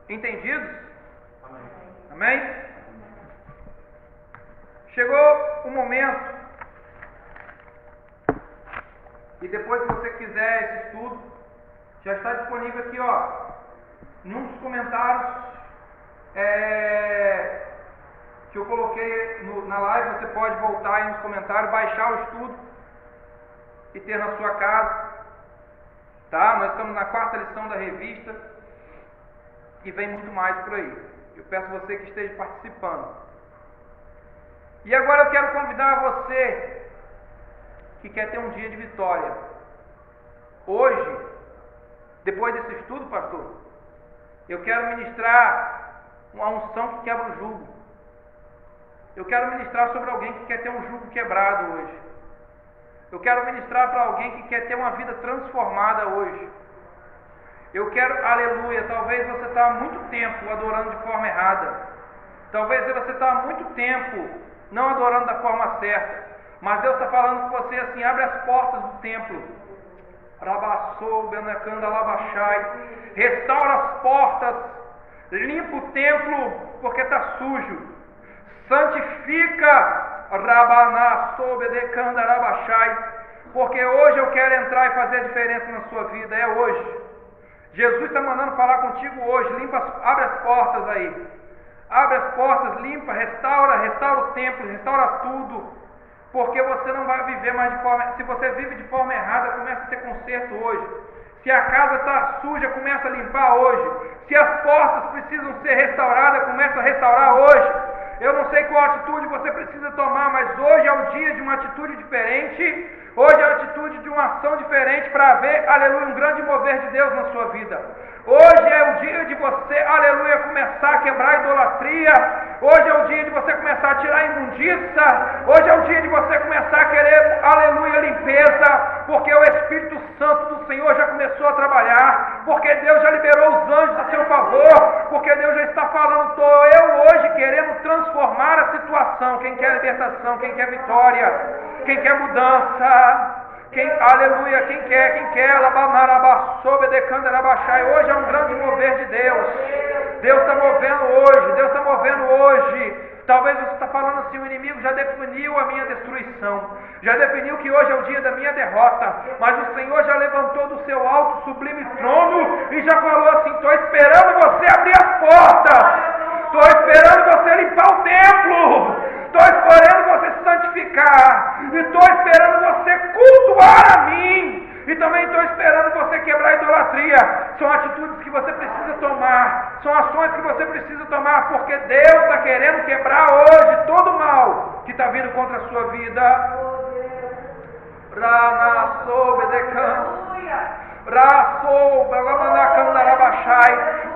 Entendidos? Amém. Amém? Chegou o momento, e depois, se você quiser esse estudo, já está disponível aqui, ó, em um dos comentários que eu coloquei na live. Você pode voltar aí nos comentários, baixar o estudo e ter na sua casa, tá? Nós estamos na 4ª lição da revista e vem muito mais por aí. Eu peço a você que esteja participando. E agora eu quero convidar você que quer ter um dia de vitória. Hoje, depois desse estudo, pastor, eu quero ministrar uma unção que quebra o jugo. Eu quero ministrar sobre alguém que quer ter um jugo quebrado hoje. Eu quero ministrar para alguém que quer ter uma vida transformada hoje. Eu quero, aleluia, talvez você está há muito tempo adorando de forma errada. Talvez você está há muito tempo não adorando da forma certa. Mas Deus está falando com você assim: abre as portas do templo. Rabassou, Benacanda, Labachai. Restaura as portas. Limpa o templo, porque está sujo. Santifica, Rabanassou, Benacanda, Labachai. Porque hoje eu quero entrar e fazer a diferença na sua vida. É hoje. Jesus está mandando falar contigo hoje. Abre as portas aí. Abre as portas, limpa, restaura o templo, restaura tudo. Porque você não vai viver mais de forma... Se você vive de forma errada, começa a ter conserto hoje. Se a casa está suja, começa a limpar hoje. Se as portas precisam ser restauradas, começa a restaurar hoje. Eu não sei qual atitude você precisa tomar, mas hoje é o dia de uma atitude diferente. Hoje é a atitude de uma ação diferente para ver, aleluia, um grande mover de Deus na sua vida. Hoje é o dia de você, aleluia, começar a quebrar a idolatria. Hoje é o dia de você começar a tirar a imundiça. Hoje é o dia de você começar a querer, aleluia, limpeza. Porque o Espírito Santo do Senhor já começou a trabalhar. Porque Deus já liberou os anjos a seu favor. Porque Deus já está falando, estou eu hoje querendo transformar a situação. Quem quer libertação, quem quer vitória, quem quer mudança. Aleluia, quem quer, hoje é um grande mover de Deus. Deus está movendo hoje. Talvez você está falando assim, o inimigo já definiu a minha destruição, já definiu que hoje é o dia da minha derrota, mas o Senhor já levantou do seu alto sublime trono e já falou assim, estou esperando você abrir as portas, estou esperando você limpar o templo, estou esperando você se santificar, e estou esperando você cultuar a mim, e também estou esperando você quebrar a idolatria. São atitudes que você precisa tomar, são ações que você precisa tomar, porque Deus está querendo quebrar hoje todo o mal que está vindo contra a sua vida.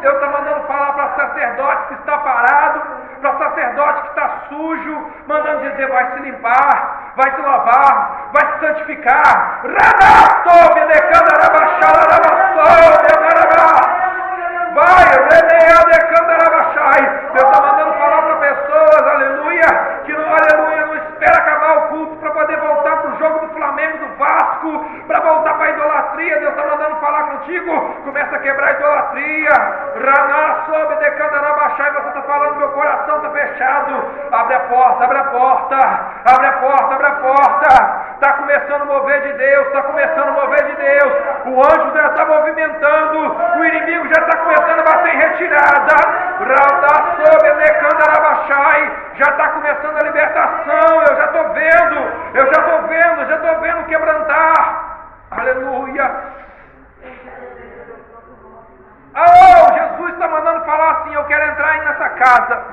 Deus está mandando falar para sacerdote que está parado, para sacerdote que está sujo, mandando dizer, vai se limpar, vai se lavar, vai se santificar. Deus está mandando falar para pessoas, aleluia, que não, aleluia, não espera acabar o culto para poder voltar para o jogo do Flamengo, do Vasco, para voltar para a idolatria. Deus está mandando falar contigo, começa a quebrar a idolatria. E você está falando, meu coração está fechado. Abre a porta, abre a porta, abre a porta, abre a porta. Está começando a mover de Deus, está começando a mover de Deus. O anjo já está movimentando, o inimigo já está começando a bater em retirada. Já está começando a libertação. Eu já estou vendo quebrantar. Aleluia. Jesus está mandando falar assim, eu quero entrar aí nessa casa.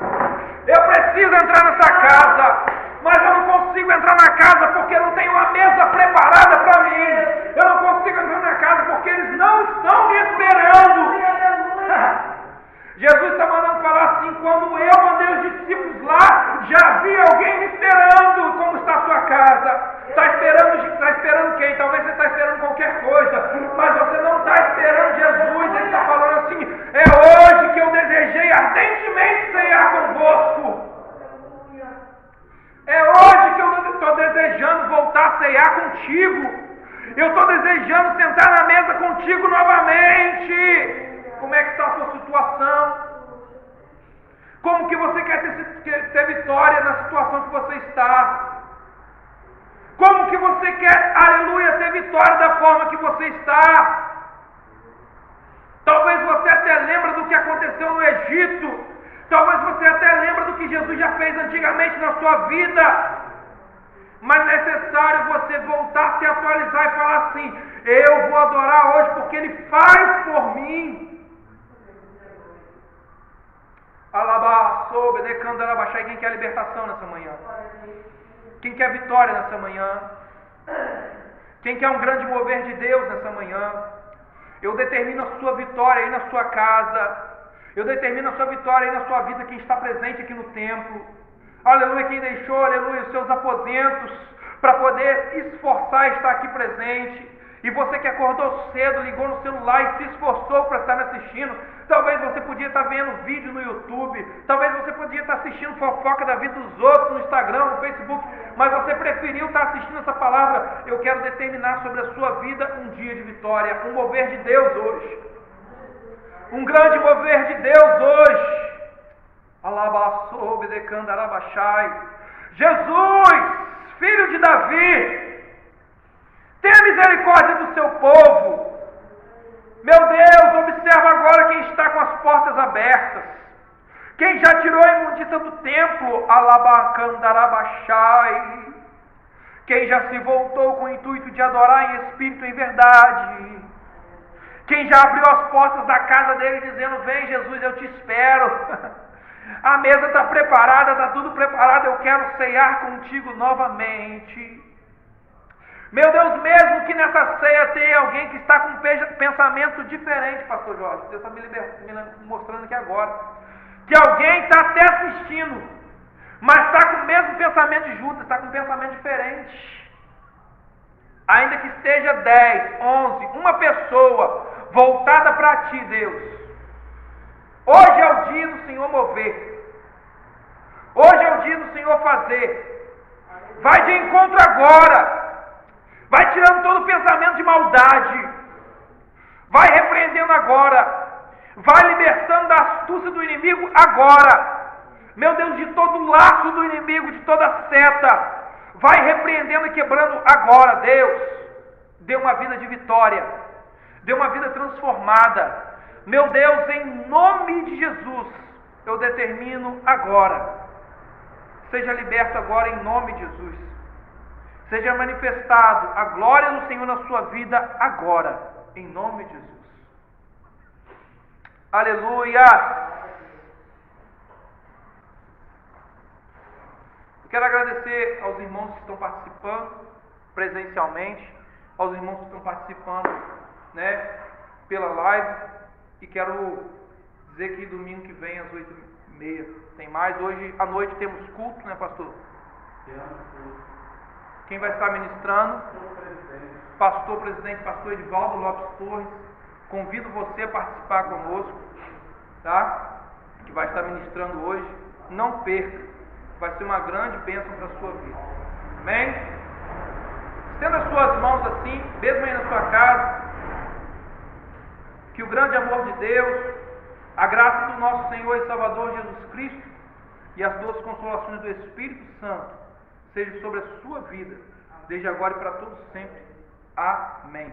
Eu preciso entrar nessa casa, mas eu não consigo entrar na casa porque não tem uma mesa preparada para mim. Eu não consigo entrar na casa porque eles não estão me esperando. Jesus está mandando falar assim, quando eu mandei os discípulos lá, já havia alguém me esperando. Como está a sua casa? Está esperando quem? Talvez você está esperando qualquer coisa, mas você não está esperando Jesus. Ele está falando assim, é hoje que eu desejei ardentemente ceiar convosco. É hoje que eu estou desejando voltar a ceiar contigo. Eu estou desejando sentar na mesa contigo novamente. Como é que está a sua situação? Como que você quer ter vitória na situação que você está? Como que você quer, aleluia, ter vitória da forma que você está? Talvez você até lembre do que aconteceu no Egito. Talvez você até lembre do que Jesus já fez antigamente na sua vida. Mas é necessário você voltar a se atualizar e falar assim, eu vou adorar hoje porque Ele faz por mim. Quem quer libertação nessa manhã? Quem quer vitória nessa manhã? Quem quer um grande mover de Deus nessa manhã? Eu determino a sua vitória aí na sua casa. Eu determino a sua vitória aí na sua vida, quem está presente aqui no templo. Aleluia, quem deixou, aleluia, os seus aposentos para poder esforçar e estar aqui presente. E você que acordou cedo, ligou no celular e se esforçou para estar me assistindo. Talvez você podia estar vendo vídeo no YouTube. Talvez você podia estar assistindo fofoca da vida dos outros no Instagram, no Facebook. Mas você preferiu estar assistindo essa palavra. Eu quero determinar sobre a sua vida um dia de vitória. Um mover de Deus hoje. Um grande mover de Deus hoje. Jesus, filho de Davi, tenha misericórdia do seu povo. Meu Deus, observe abertas. Quem já tirou a imundícia do templo, alabacandarabachai. Quem já se voltou com o intuito de adorar em espírito e em verdade. Quem já abriu as portas da casa dele dizendo: vem Jesus, eu te espero. A mesa está preparada, está tudo preparado, eu quero ceiar contigo novamente. Meu Deus, mesmo que nessa ceia tenha alguém que está com um pensamento diferente, pastor Jorge, Deus está me mostrando aqui agora, que alguém está até assistindo, mas está com o mesmo pensamento de Judas, está com um pensamento diferente. Ainda que esteja 10, 11, uma pessoa voltada para ti, Deus. Hoje é o dia do Senhor mover. Hoje é o dia do Senhor fazer. Vai de encontro agora. Vai tirando todo o pensamento de maldade. Vai repreendendo agora. Vai libertando da astúcia do inimigo agora. Meu Deus, de todo o laço do inimigo, de toda seta. Vai repreendendo e quebrando agora, Deus. Dê uma vida de vitória. Dê uma vida transformada. Meu Deus, em nome de Jesus, eu determino agora. Seja liberto agora em nome de Jesus. Seja manifestado a glória do Senhor na sua vida agora, em nome de Jesus. Aleluia! Eu quero agradecer aos irmãos que estão participando presencialmente, aos irmãos que estão participando, pela live, e quero dizer que domingo que vem às 8h30 tem mais. Hoje à noite temos culto, pastor? Quem vai estar ministrando? Pastor presidente, pastor Edivaldo Lopes Torres. Convido você a participar conosco, tá? Que vai estar ministrando hoje. Não perca, vai ser uma grande bênção para a sua vida. Amém? Estenda as suas mãos assim, mesmo aí na sua casa. Que o grande amor de Deus, a graça do nosso Senhor e Salvador Jesus Cristo e as doces consolações do Espírito Santo seja sobre a sua vida, desde agora e para todos sempre. Amém.